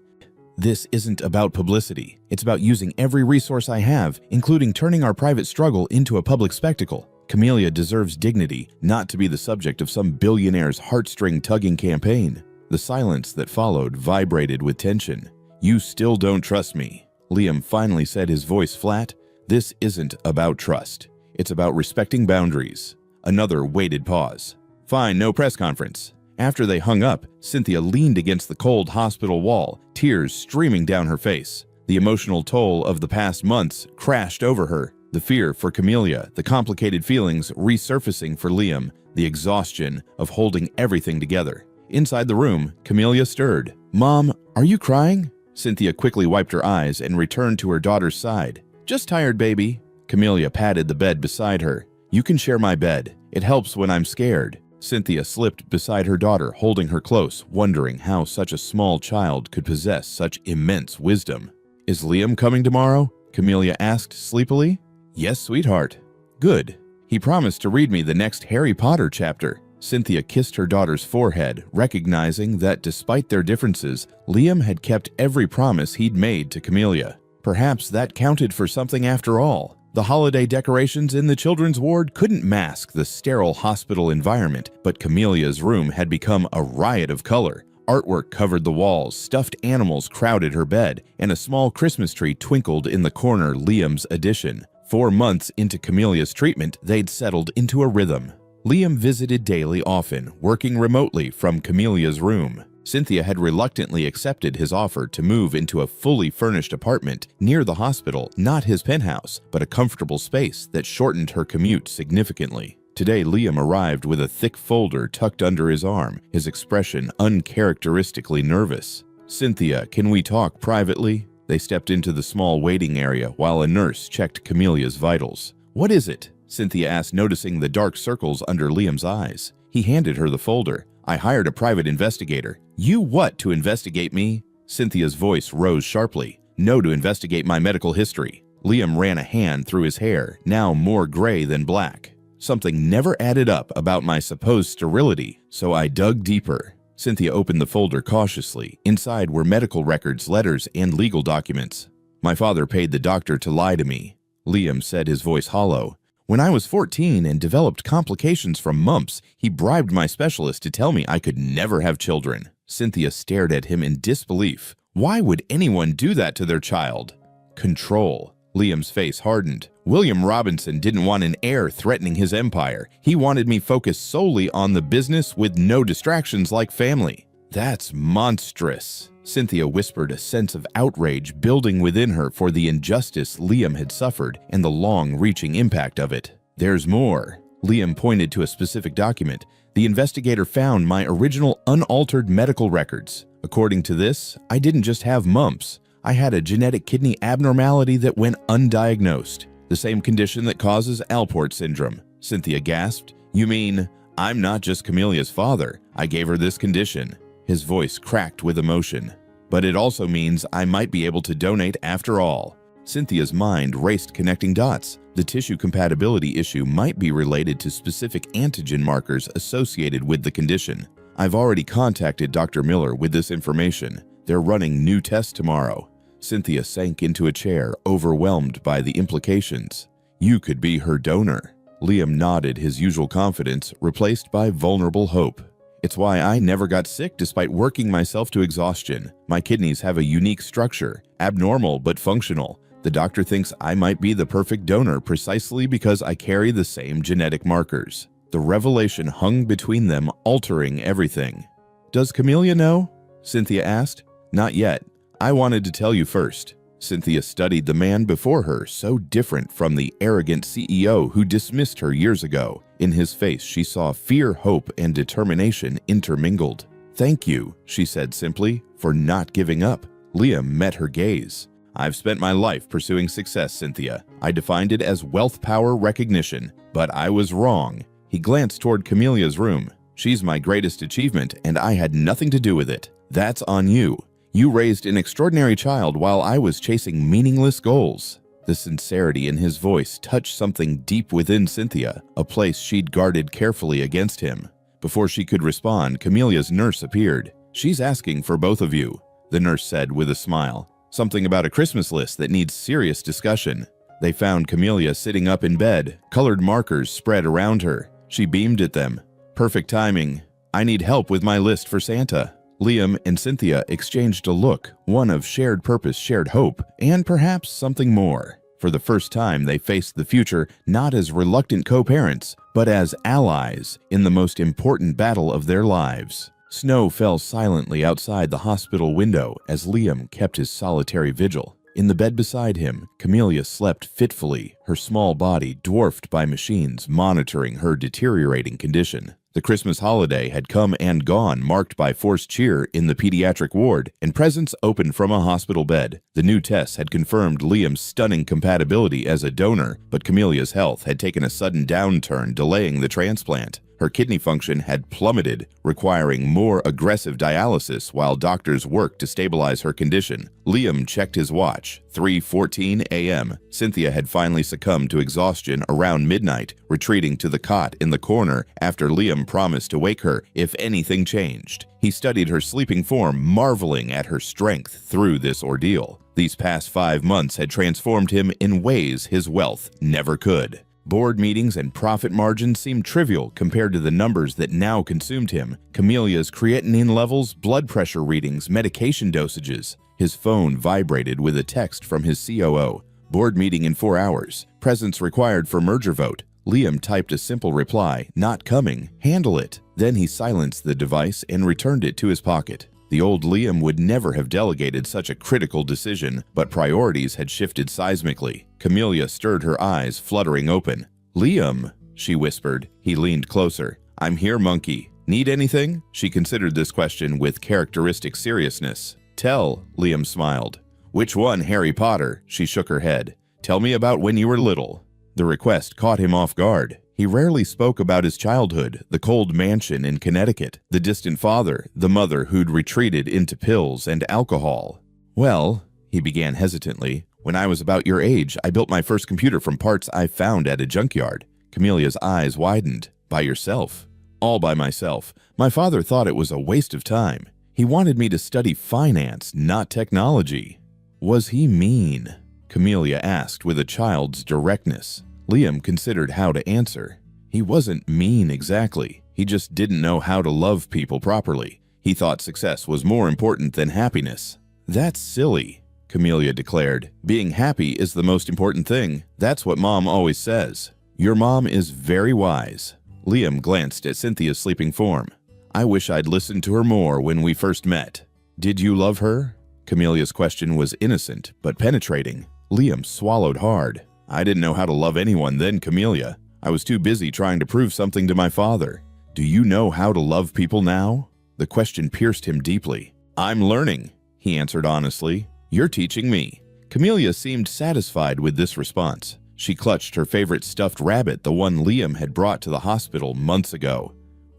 This isn't about publicity. It's about using every resource I have, including turning our private struggle into a public spectacle. Camelia deserves dignity, not to be the subject of some billionaire's heartstring-tugging campaign. The silence that followed vibrated with tension. You still don't trust me, Liam finally said, his voice flat. This isn't about trust. It's about respecting boundaries. Another weighted pause. Fine, no press conference. After they hung up, Cynthia leaned against the cold hospital wall, tears streaming down her face. The emotional toll of the past months crashed over her. The fear for Camelia, the complicated feelings resurfacing for Liam, the exhaustion of holding everything together. Inside the room, Camelia stirred. Mom, are you crying? Cynthia quickly wiped her eyes and returned to her daughter's side. Just tired, baby. Camelia patted the bed beside her. You can share my bed. It helps when I'm scared. Cynthia slipped beside her daughter, holding her close, wondering how such a small child could possess such immense wisdom. Is Liam coming tomorrow? Camelia asked sleepily. Yes, sweetheart. Good. He promised to read me the next Harry Potter chapter. Cynthia kissed her daughter's forehead, recognizing that despite their differences, Liam had kept every promise he'd made to Camelia. Perhaps that counted for something after all. The holiday decorations in the children's ward couldn't mask the sterile hospital environment, but Camelia's room had become a riot of color. Artwork covered the walls, stuffed animals crowded her bed, and a small Christmas tree twinkled in the corner Liam's addition. 4 months into Camelia's treatment, they'd settled into a rhythm. Liam visited daily often, working remotely from Camelia's room. Cynthia had reluctantly accepted his offer to move into a fully furnished apartment near the hospital, not his penthouse, but a comfortable space that shortened her commute significantly. Today, Liam arrived with a thick folder tucked under his arm, his expression uncharacteristically nervous. "Cynthia, can we talk privately?" They stepped into the small waiting area while a nurse checked Camelia's vitals. "What is it?" Cynthia asked, noticing the dark circles under Liam's eyes. He handed her the folder. "I hired a private investigator." "You what, to investigate me?" Cynthia's voice rose sharply. "No, to investigate my medical history." Liam ran a hand through his hair, now more gray than black. "Something never added up about my supposed sterility, so I dug deeper." Cynthia opened the folder cautiously. Inside were medical records, letters, and legal documents. "My father paid the doctor to lie to me," Liam said, his voice hollow. "When I was 14 and developed complications from mumps, he bribed my specialist to tell me I could never have children." Cynthia stared at him in disbelief. Why would anyone do that to their child? Control. Liam's face hardened. "William Robinson didn't want an heir threatening his empire. He wanted me focused solely on the business with no distractions like family." "That's monstrous," Cynthia whispered, a sense of outrage building within her for the injustice Liam had suffered and the long-reaching impact of it. "There's more." Liam pointed to a specific document. "The investigator found my original unaltered medical records. According to this, I didn't just have mumps. I had a genetic kidney abnormality that went undiagnosed. The same condition that causes Alport syndrome." Cynthia gasped. "You mean, I'm not just Camelia's father. I gave her this condition." His voice cracked with emotion. "But it also means I might be able to donate after all." Cynthia's mind raced, connecting dots. The tissue compatibility issue might be related to specific antigen markers associated with the condition. "I've already contacted Dr. Miller with this information. They're running new tests tomorrow." Cynthia sank into a chair, overwhelmed by the implications. "You could be her donor." Liam nodded, his usual confidence replaced by vulnerable hope. "It's why I never got sick despite working myself to exhaustion. My kidneys have a unique structure, abnormal but functional. The doctor thinks I might be the perfect donor precisely because I carry the same genetic markers." The revelation hung between them, altering everything. "Does Camelia know?" Cynthia asked. "Not yet. I wanted to tell you first." Cynthia studied the man before her, so different from the arrogant CEO who dismissed her years ago. In his face, she saw fear, hope, and determination intermingled. "Thank you," she said simply, "for not giving up." Liam met her gaze. "I've spent my life pursuing success, Cynthia. I defined it as wealth, power, recognition, but I was wrong." He glanced toward Camelia's room. "She's my greatest achievement, and I had nothing to do with it. That's on you. You raised an extraordinary child while I was chasing meaningless goals." The sincerity in his voice touched something deep within Cynthia, a place she'd guarded carefully against him. Before she could respond, Camelia's nurse appeared. "She's asking for both of you," the nurse said with a smile. "Something about a Christmas list that needs serious discussion." They found Camelia sitting up in bed, colored markers spread around her. She beamed at them. "Perfect timing. I need help with my list for Santa." Liam and Cynthia exchanged a look, one of shared purpose, shared hope, and perhaps something more. For the first time, they faced the future not as reluctant co-parents, but as allies in the most important battle of their lives. Snow fell silently outside the hospital window as Liam kept his solitary vigil. In the bed beside him, Camelia slept fitfully, her small body dwarfed by machines monitoring her deteriorating condition. The Christmas holiday had come and gone, marked by forced cheer in the pediatric ward and presents open from a hospital bed. The new tests had confirmed Liam's stunning compatibility as a donor, but Camelia's health had taken a sudden downturn, delaying the transplant. Her kidney function had plummeted, requiring more aggressive dialysis while doctors worked to stabilize her condition. Liam checked his watch. 3:14 a.m. Cynthia had finally succumbed to exhaustion around midnight, retreating to the cot in the corner after Liam promised to wake her if anything changed. He studied her sleeping form, marveling at her strength through this ordeal. These past 5 months had transformed him in ways his wealth never could. Board meetings and profit margins seemed trivial compared to the numbers that now consumed him. Camelia's creatinine levels, blood pressure readings, medication dosages. His phone vibrated with a text from his COO. Board meeting in 4 hours. Presence required for merger vote. Liam typed a simple reply, "Not coming. Handle it." Then he silenced the device and returned it to his pocket. The old Liam would never have delegated such a critical decision, but priorities had shifted seismically. Camelia stirred her eyes, fluttering open. "Liam," she whispered. He leaned closer. "I'm here, monkey. Need anything?" She considered this question with characteristic seriousness. "Tell," Liam smiled. "Which one, Harry Potter?" She shook her head. "Tell me about when you were little." The request caught him off guard. He rarely spoke about his childhood, the cold mansion in Connecticut, the distant father, the mother who'd retreated into pills and alcohol. "Well," he began hesitantly, "when I was about your age, I built my first computer from parts I found at a junkyard." Camelia's eyes widened. "By yourself?" "All by myself. My father thought it was a waste of time. He wanted me to study finance, not technology." "Was he mean?" Camelia asked with a child's directness. Liam considered how to answer. He wasn't mean exactly. He just didn't know how to love people properly. He thought success was more important than happiness. "That's silly," Camelia declared. "Being happy is the most important thing. That's what Mom always says." "Your mom is very wise." Liam glanced at Cynthia's sleeping form. "I wish I'd listened to her more when we first met." "Did you love her?" Camelia's question was innocent, but penetrating. Liam swallowed hard. "I didn't know how to love anyone then, Camelia. I was too busy trying to prove something to my father." "Do you know how to love people now?" The question pierced him deeply. "I'm learning," he answered honestly. "You're teaching me." Camelia seemed satisfied with this response. She clutched her favorite stuffed rabbit, the one Liam had brought to the hospital months ago.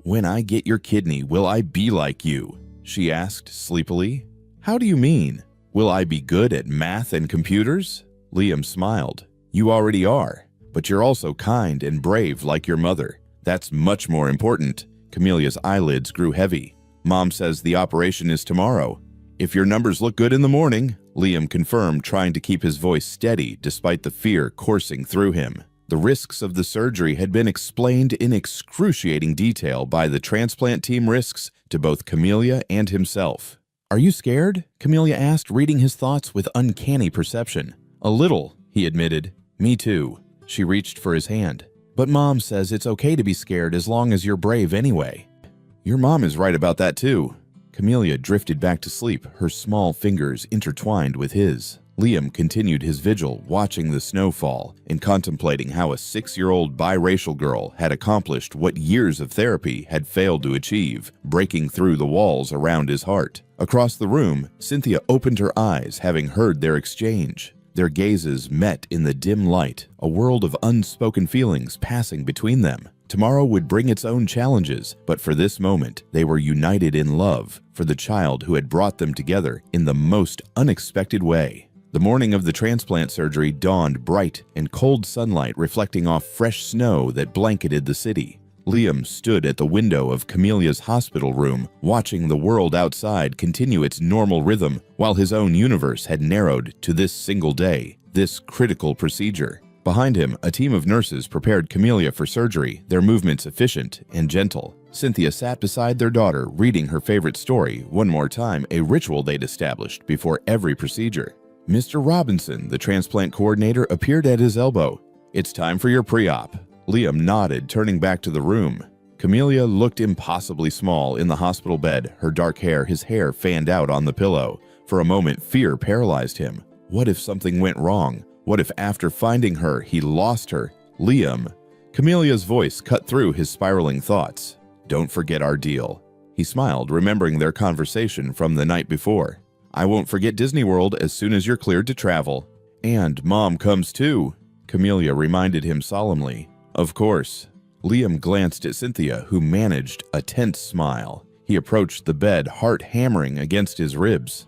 "When I get your kidney, will I be like you?" she asked sleepily. "How do you mean? Will I be good at math and computers?" Liam smiled. "You already are, but you're also kind and brave like your mother. That's much more important." Camelia's eyelids grew heavy. "Mom says the operation is tomorrow." "If your numbers look good in the morning," Liam confirmed, trying to keep his voice steady despite the fear coursing through him. The risks of the surgery had been explained in excruciating detail by the transplant team risks to both Camelia and himself. "Are you scared?" Camelia asked, reading his thoughts with uncanny perception. "A little," he admitted. "Me too." She reached for his hand. "But Mom says it's okay to be scared as long as you're brave anyway." "Your mom is right about that too." Camelia drifted back to sleep, her small fingers intertwined with his. Liam continued his vigil, watching the snow fall and contemplating how a 6-year-old biracial girl had accomplished what years of therapy had failed to achieve, breaking through the walls around his heart. Across the room, Cynthia opened her eyes, having heard their exchange. Their gazes met in the dim light, a world of unspoken feelings passing between them. Tomorrow would bring its own challenges, but for this moment, they were united in love for the child who had brought them together in the most unexpected way. The morning of the transplant surgery dawned bright and cold sunlight reflecting off fresh snow that blanketed the city. Liam stood at the window of Camelia's hospital room, watching the world outside continue its normal rhythm, while his own universe had narrowed to this single day, this critical procedure. Behind him, a team of nurses prepared Camelia for surgery, their movements efficient and gentle. Cynthia sat beside their daughter, reading her favorite story, one more time, a ritual they'd established before every procedure. Mr. Robinson, the transplant coordinator, appeared at his elbow. "It's time for your pre-op." Liam nodded, turning back to the room. Camelia looked impossibly small in the hospital bed, her dark hair, his hair fanned out on the pillow. For a moment, fear paralyzed him. What if something went wrong? What if after finding her, he lost her? "Liam." Camelia's voice cut through his spiraling thoughts. "Don't forget our deal." He smiled, remembering their conversation from the night before. "I won't forget Disney World as soon as you're cleared to travel." "And Mom comes too," Camelia reminded him solemnly. "Of course." Liam glanced at Cynthia, who managed a tense smile. He approached the bed, heart hammering against his ribs.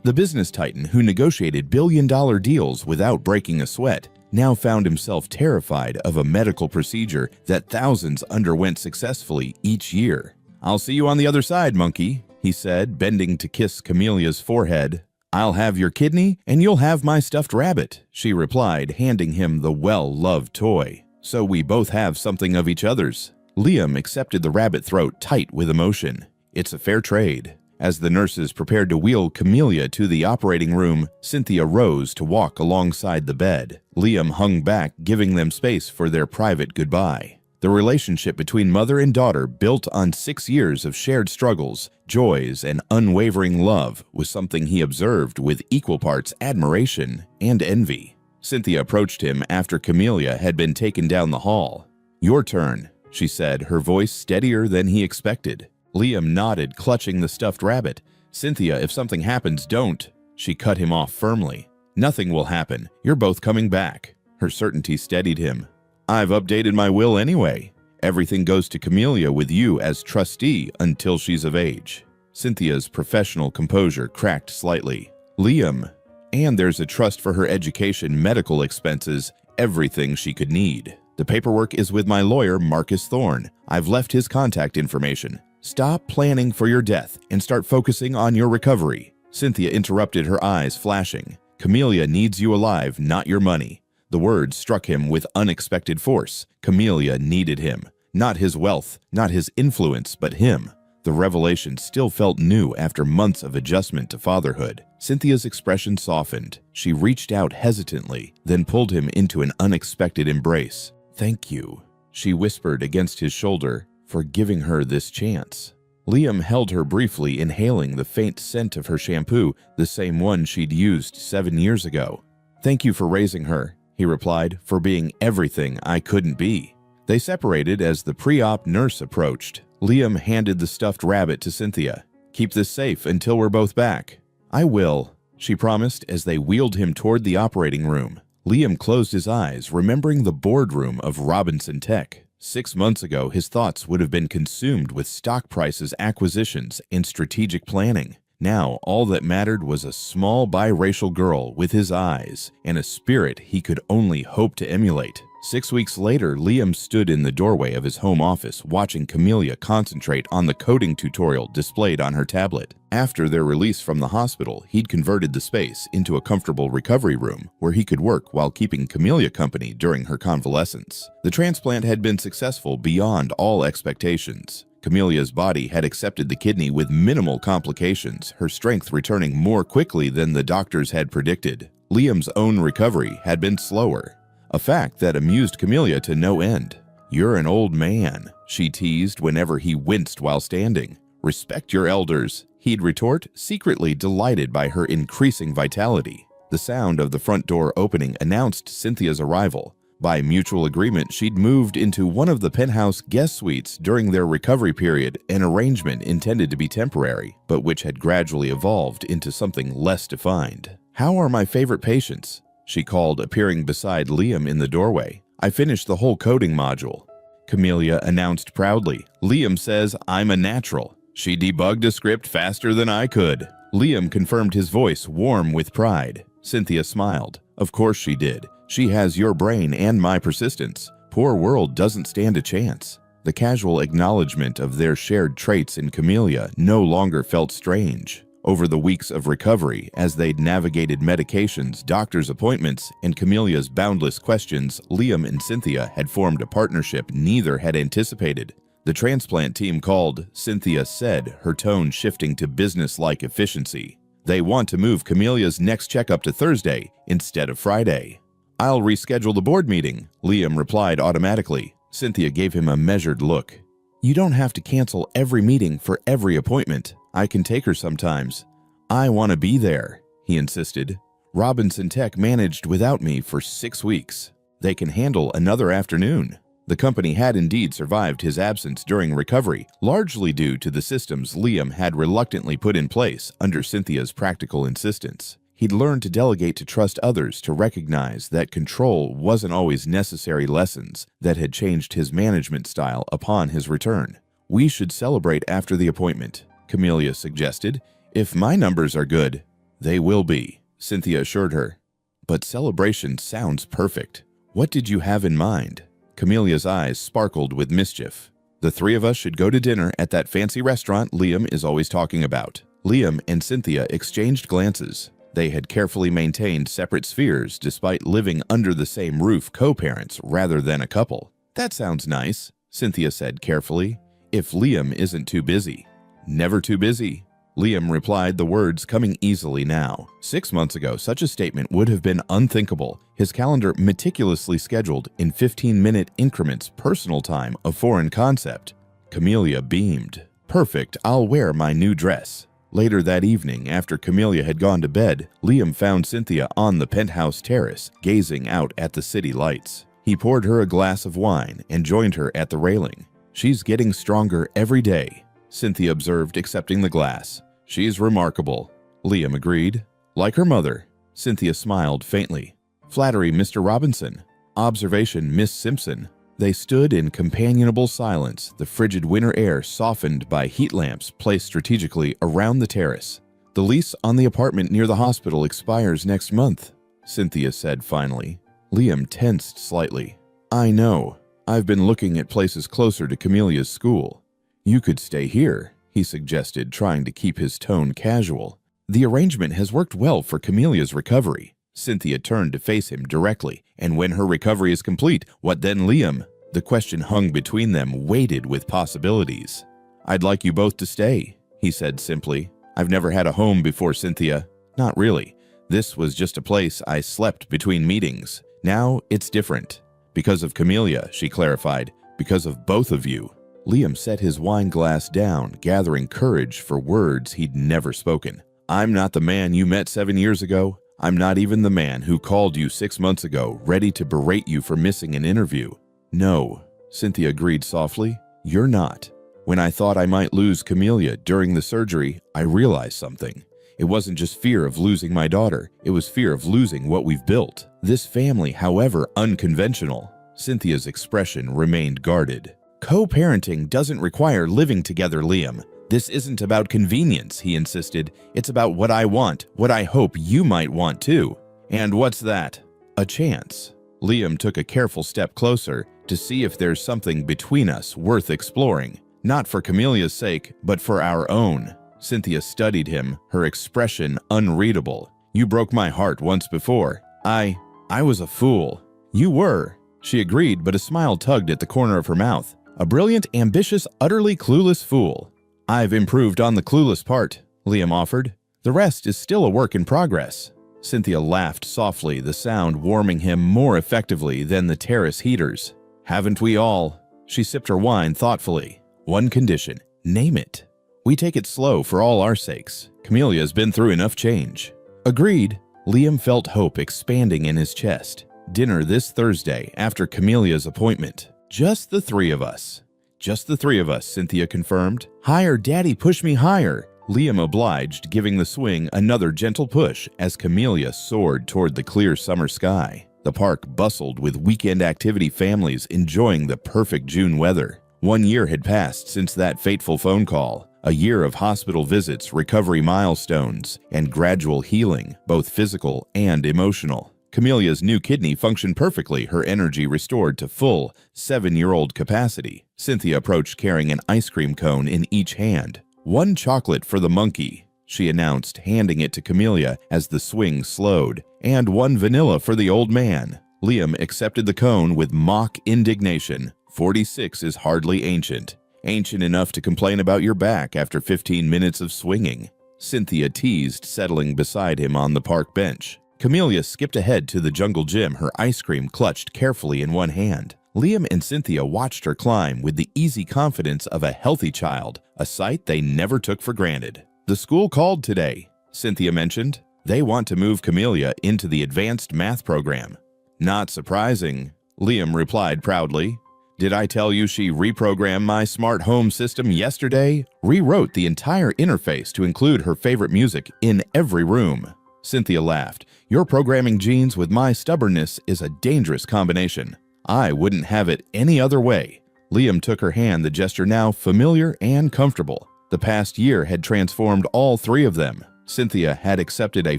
The business titan who negotiated billion-dollar deals without breaking a sweat now found himself terrified of a medical procedure that thousands underwent successfully each year. "I'll see you on the other side, monkey," he said, bending to kiss Camelia's forehead. "I'll have your kidney, and you'll have my stuffed rabbit," she replied, handing him the well-loved toy. "So we both have something of each other's." Liam accepted the rabbit throat tight with emotion. It's a fair trade. As the nurses prepared to wheel Camelia to the operating room, Cynthia rose to walk alongside the bed. Liam hung back, giving them space for their private goodbye. The relationship between mother and daughter, built on 6 years of shared struggles, joys, and unwavering love, was something he observed with equal parts admiration and envy. Cynthia approached him after Camelia had been taken down the hall. "Your turn," she said, her voice steadier than he expected. Liam nodded, clutching the stuffed rabbit. "Cynthia, if something happens, don't." She cut him off firmly. "Nothing will happen. You're both coming back." Her certainty steadied him. "I've updated my will anyway. Everything goes to Camelia with you as trustee until she's of age." Cynthia's professional composure cracked slightly. "Liam, and there's a trust for her education, medical expenses, everything she could need. The paperwork is with my lawyer, Marcus Thorne. I've left his contact information. Stop planning for your death and start focusing on your recovery." Cynthia interrupted, her eyes flashing. "Camelia needs you alive, not your money." The words struck him with unexpected force. Camelia needed him. Not his wealth, not his influence, but him. The revelation still felt new after months of adjustment to fatherhood. Cynthia's expression softened. She reached out hesitantly, then pulled him into an unexpected embrace. "Thank you," she whispered against his shoulder, "for giving her this chance." Liam held her briefly, inhaling the faint scent of her shampoo, the same one she'd used 7 years ago. "Thank you for raising her," he replied, "for being everything I couldn't be." They separated as the pre-op nurse approached. Liam handed the stuffed rabbit to Cynthia. "Keep this safe until we're both back." "I will," she promised as they wheeled him toward the operating room. Liam closed his eyes, remembering the boardroom of Robinson Tech. 6 months ago, his thoughts would have been consumed with stock prices, acquisitions, and strategic planning. Now, all that mattered was a small biracial girl with his eyes and a spirit he could only hope to emulate. 6 weeks later, Liam stood in the doorway of his home office, watching Camelia concentrate on the coding tutorial displayed on her tablet. After their release from the hospital, he'd converted the space into a comfortable recovery room where he could work while keeping Camelia company during her convalescence. The transplant had been successful beyond all expectations. Camelia's body had accepted the kidney with minimal complications, her strength returning more quickly than the doctors had predicted. Liam's own recovery had been slower, a fact that amused Camelia to no end. "You're an old man," she teased whenever he winced while standing. "Respect your elders," he'd retort, secretly delighted by her increasing vitality. The sound of the front door opening announced Cynthia's arrival. By mutual agreement, she'd moved into one of the penthouse guest suites during their recovery period, an arrangement intended to be temporary, but which had gradually evolved into something less defined. "How are my favorite patients?" she called, appearing beside Liam in the doorway. "I finished the whole coding module," Camelia announced proudly. "Liam says I'm a natural. She debugged a script faster than I could." Liam confirmed, his voice warm with pride. Cynthia smiled. "Of course she did. She has your brain and my persistence. Poor world doesn't stand a chance." The casual acknowledgement of their shared traits in Camelia no longer felt strange. Over the weeks of recovery, as they'd navigated medications, doctor's appointments, and Camelia's boundless questions, Liam and Cynthia had formed a partnership neither had anticipated. The transplant team called, Cynthia said, her tone shifting to business-like efficiency. "They want to move Camelia's next checkup to Thursday instead of Friday." "I'll reschedule the board meeting," Liam replied automatically. Cynthia gave him a measured look. "You don't have to cancel every meeting for every appointment. I can take her sometimes." "I want to be there," he insisted. "Robinson Tech managed without me for 6 weeks. They can handle another afternoon." The company had indeed survived his absence during recovery, largely due to the systems Liam had reluctantly put in place under Cynthia's practical insistence. He'd learned to delegate to trust others, to recognize that control wasn't always necessary lessons that had changed his management style upon his return. "We should celebrate after the appointment," Camelia suggested. "If my numbers are good." "They will be," Cynthia assured her. "But celebration sounds perfect. What did you have in mind?" Camelia's eyes sparkled with mischief. "The three of us should go to dinner at that fancy restaurant Liam is always talking about." Liam and Cynthia exchanged glances. They had carefully maintained separate spheres despite living under the same roof, co-parents rather than a couple. "That sounds nice," Cynthia said carefully. "If Liam isn't too busy." "Never too busy," Liam replied, the words coming easily now. 6 months ago, such a statement would have been unthinkable. His calendar meticulously scheduled in 15-minute increments, personal time, a foreign concept. Camelia beamed. "Perfect, I'll wear my new dress." Later that evening, after Camelia had gone to bed, Liam found Cynthia on the penthouse terrace, gazing out at the city lights. He poured her a glass of wine and joined her at the railing. "She's getting stronger every day," Cynthia observed, accepting the glass. "She's remarkable," Liam agreed. "Like her mother." Cynthia smiled faintly. "Flattery, Mr. Robinson." "Observation, Miss Simpson." They stood in companionable silence, the frigid winter air softened by heat lamps placed strategically around the terrace. "The lease on the apartment near the hospital expires next month," Cynthia said finally. Liam tensed slightly. "I know. I've been looking at places closer to Camelia's school." "You could stay here," he suggested, trying to keep his tone casual. "The arrangement has worked well for Camelia's recovery." Cynthia turned to face him directly. "And when her recovery is complete, what then, Liam?" The question hung between them, weighted with possibilities. "I'd like you both to stay," he said simply. "I've never had a home before, Cynthia." "Not really. This was just a place I slept between meetings. Now it's different." "Because of Camelia," she clarified. "Because of both of you." Liam set his wine glass down, gathering courage for words he'd never spoken. "I'm not the man you met 7 years ago. I'm not even the man who called you 6 months ago, ready to berate you for missing an interview." "No," Cynthia agreed softly. "You're not. When I thought I might lose Camelia during the surgery, I realized something. It wasn't just fear of losing my daughter. It was fear of losing what we've built. This family, however unconventional." Cynthia's expression remained guarded. "Co-parenting doesn't require living together, Liam. This isn't about convenience," he insisted. "It's about what I want, what I hope you might want too." "And what's that?" "A chance." Liam took a careful step closer to see if there's something between us worth exploring. "Not for Camelia's sake, but for our own." Cynthia studied him, her expression unreadable. "You broke my heart once before. I was a fool." "You were," she agreed, but a smile tugged at the corner of her mouth. "A brilliant, ambitious, utterly clueless fool." "I've improved on the clueless part," Liam offered. "The rest is still a work in progress." Cynthia laughed softly, the sound warming him more effectively than the terrace heaters. "Haven't we all?" She sipped her wine thoughtfully. "One condition. Name it. We take it slow for all our sakes. Camelia's been through enough change." "Agreed." Liam felt hope expanding in his chest. "Dinner this Thursday after Camelia's appointment. Just the three of us." "Just the three of us," Cynthia confirmed. "Higher, Daddy, push me higher." Liam obliged, giving the swing another gentle push as Camelia soared toward the clear summer sky. The park bustled with weekend activity families enjoying the perfect June weather. 1 year had passed since that fateful phone call. A year of hospital visits, recovery milestones, and gradual healing, both physical and emotional. Camelia's new kidney functioned perfectly, her energy restored to full 7-year-old capacity. Cynthia approached carrying an ice cream cone in each hand. "1 chocolate for the monkey," she announced, handing it to Camelia as the swing slowed. "And 1 vanilla for the old man." Liam accepted the cone with mock indignation. 46 is hardly ancient. Ancient enough to complain about your back after 15 minutes of swinging. Cynthia teased, settling beside him on the park bench. Camelia skipped ahead to the jungle gym, her ice cream clutched carefully in one hand. Liam and Cynthia watched her climb with the easy confidence of a healthy child, a sight they never took for granted. "The school called today," Cynthia mentioned. "They want to move Camelia into the advanced math program." "Not surprising," Liam replied proudly. "Did I tell you she reprogrammed my smart home system yesterday? Rewrote the entire interface to include her favorite music in every room." Cynthia laughed. Your programming genes with my stubbornness is a dangerous combination. I wouldn't have it any other way. Liam took her hand, the gesture now familiar and comfortable. The past year had transformed all three of them. Cynthia had accepted a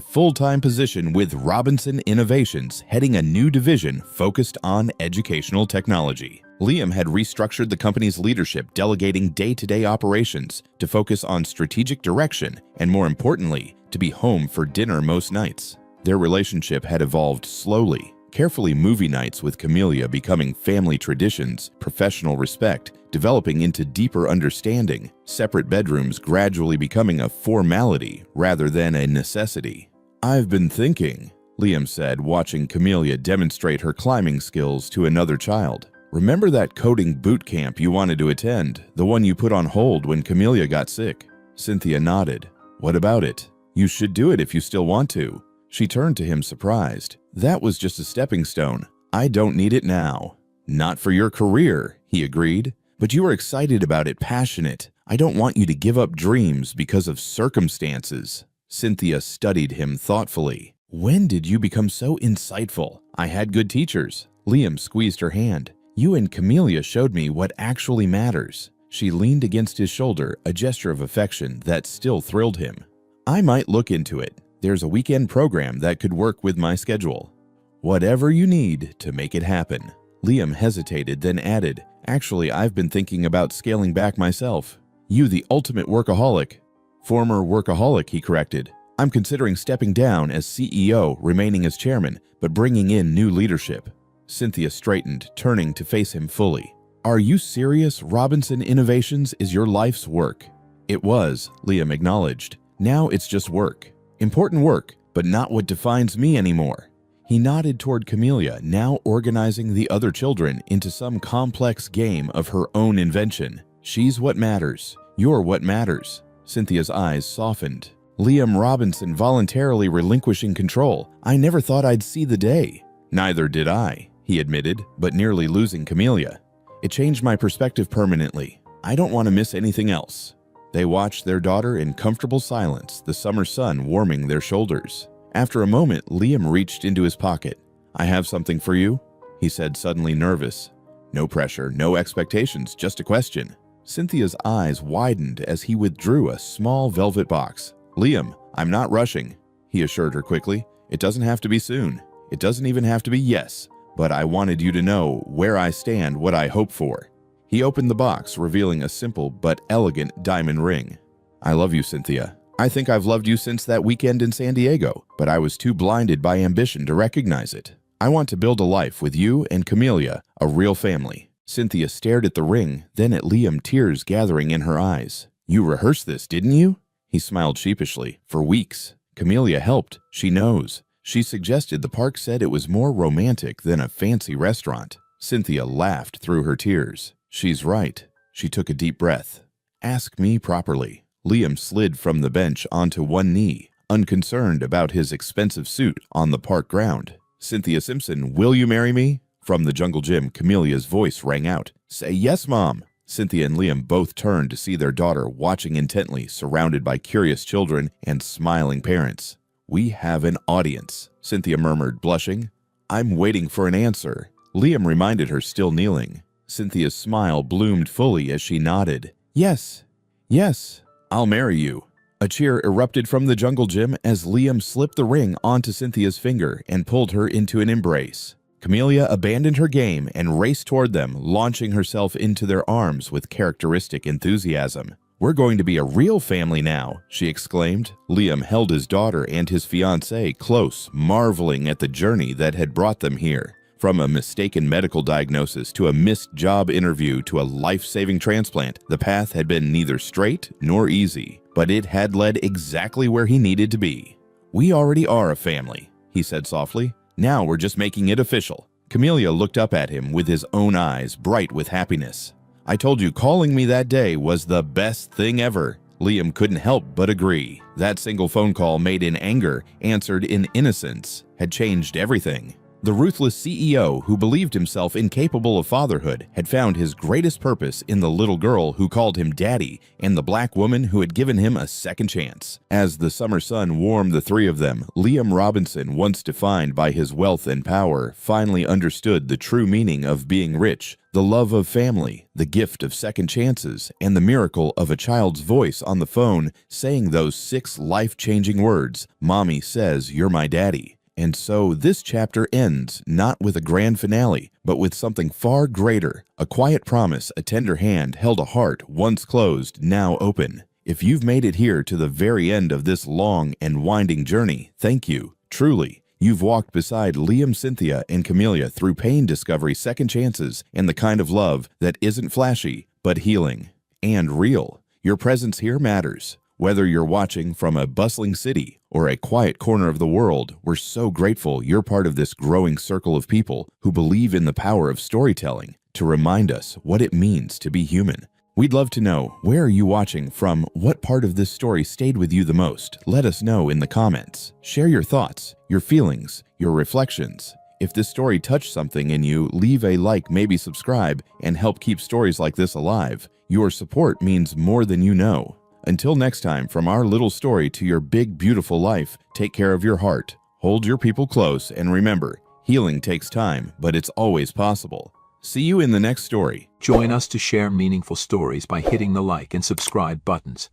full-time position with Robinson Innovations, heading a new division focused on educational technology. Liam had restructured the company's leadership, delegating day-to-day operations to focus on strategic direction and, more importantly, to be home for dinner most nights. Their relationship had evolved slowly. Carefully, movie nights with Camellia becoming family traditions, professional respect developing into deeper understanding, separate bedrooms gradually becoming a formality rather than a necessity. I've been thinking, Liam said, watching Camellia demonstrate her climbing skills to another child. Remember that coding boot camp you wanted to attend, the one you put on hold when Camellia got sick? Cynthia nodded. What about it? You should do it if you still want to. She turned to him surprised. That was just a stepping stone. I don't need it now. Not for your career, he agreed. But you are excited about it, passionate. I don't want you to give up dreams because of circumstances. Cynthia studied him thoughtfully. When did you become so insightful? I had good teachers. Liam squeezed her hand. You and Camellia showed me what actually matters. She leaned against his shoulder, a gesture of affection that still thrilled him. I might look into it. There's a weekend program that could work with my schedule. Whatever you need to make it happen. Liam hesitated, then added, Actually, I've been thinking about scaling back myself. You, the ultimate workaholic. Former workaholic, he corrected. I'm considering stepping down as CEO, remaining as chairman, but bringing in new leadership. Cynthia straightened, turning to face him fully. Are you serious? Robinson Innovations is your life's work. It was, Liam acknowledged. Now it's just work. Important work, but not what defines me anymore. He nodded toward Camellia, now organizing the other children into some complex game of her own invention. She's what matters. You're what matters. Cynthia's eyes softened. Liam Robinson voluntarily relinquishing control. I never thought I'd see the day. Neither did I, he admitted, but nearly losing Camellia. It changed my perspective permanently. I don't want to miss anything else. They watched their daughter in comfortable silence, the summer sun warming their shoulders. After a moment, Liam reached into his pocket. I have something for you, he said, suddenly nervous. No pressure, no expectations, just a question. Cynthia's eyes widened as he withdrew a small velvet box. Liam, I'm not rushing, he assured her quickly. It doesn't have to be soon. It doesn't even have to be yes, but I wanted you to know where I stand, what I hope for. He opened the box, revealing a simple but elegant diamond ring. I love you, Cynthia. I think I've loved you since that weekend in San Diego, but I was too blinded by ambition to recognize it. I want to build a life with you and Camellia, a real family. Cynthia stared at the ring, then at Liam, tears gathering in her eyes. You rehearsed this, didn't you? He smiled sheepishly. For weeks. Camellia helped. She knows. She suggested the park said it was more romantic than a fancy restaurant. Cynthia laughed through her tears. She's right. She took a deep breath. Ask me properly. Liam slid from the bench onto one knee, unconcerned about his expensive suit on the park ground. Cynthia Simpson, will you marry me? From the jungle gym, Camelia's voice rang out. Say yes, Mom. Cynthia and Liam both turned to see their daughter watching intently, surrounded by curious children and smiling parents. We have an audience, Cynthia murmured, blushing. I'm waiting for an answer. Liam reminded her, still kneeling. Cynthia's smile bloomed fully as she nodded. Yes, yes. I'll marry you. A cheer erupted from the jungle gym as Liam slipped the ring onto Cynthia's finger and pulled her into an embrace. Camellia abandoned her game and raced toward them, launching herself into their arms with characteristic enthusiasm. We're going to be a real family now, she exclaimed. Liam held his daughter and his fiancée close, marveling at the journey that had brought them here. From a mistaken medical diagnosis to a missed job interview to a life-saving transplant, the path had been neither straight nor easy, but it had led exactly where he needed to be. We already are a family, he said softly. Now we're just making it official. Camellia looked up at him with his own eyes bright with happiness. I told you calling me that day was the best thing ever. Liam couldn't help but agree. That single phone call made in anger, answered in innocence, had changed everything. The ruthless CEO who believed himself incapable of fatherhood had found his greatest purpose in the little girl who called him daddy and the black woman who had given him a second chance. As the summer sun warmed the three of them, Liam Robinson, once defined by his wealth and power, finally understood the true meaning of being rich, the love of family, the gift of second chances, and the miracle of a child's voice on the phone saying those 6 life-changing words, "Mommy says you're my daddy." And so this chapter ends not with a grand finale, but with something far greater, a quiet promise, a tender hand held a heart once closed, now open. If you've made it here to the very end of this long and winding journey, thank you, truly. You've walked beside Liam, Cynthia, and Camellia through pain, discovery, second chances, and the kind of love that isn't flashy, but healing and real. Your presence here matters. Whether you're watching from a bustling city or a quiet corner of the world, we're so grateful you're part of this growing circle of people who believe in the power of storytelling to remind us what it means to be human. We'd love to know, where are you watching from? What part of this story stayed with you the most? Let us know in the comments. Share your thoughts, your feelings, your reflections. If this story touched something in you, leave a like, maybe subscribe, and help keep stories like this alive. Your support means more than you know. Until next time, from our little story to your big, beautiful life, take care of your heart, hold your people close, and remember, healing takes time, but it's always possible. See you in the next story. Join us to share meaningful stories by hitting the like and subscribe buttons.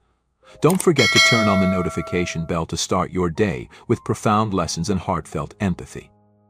Don't forget to turn on the notification bell to start your day with profound lessons and heartfelt empathy.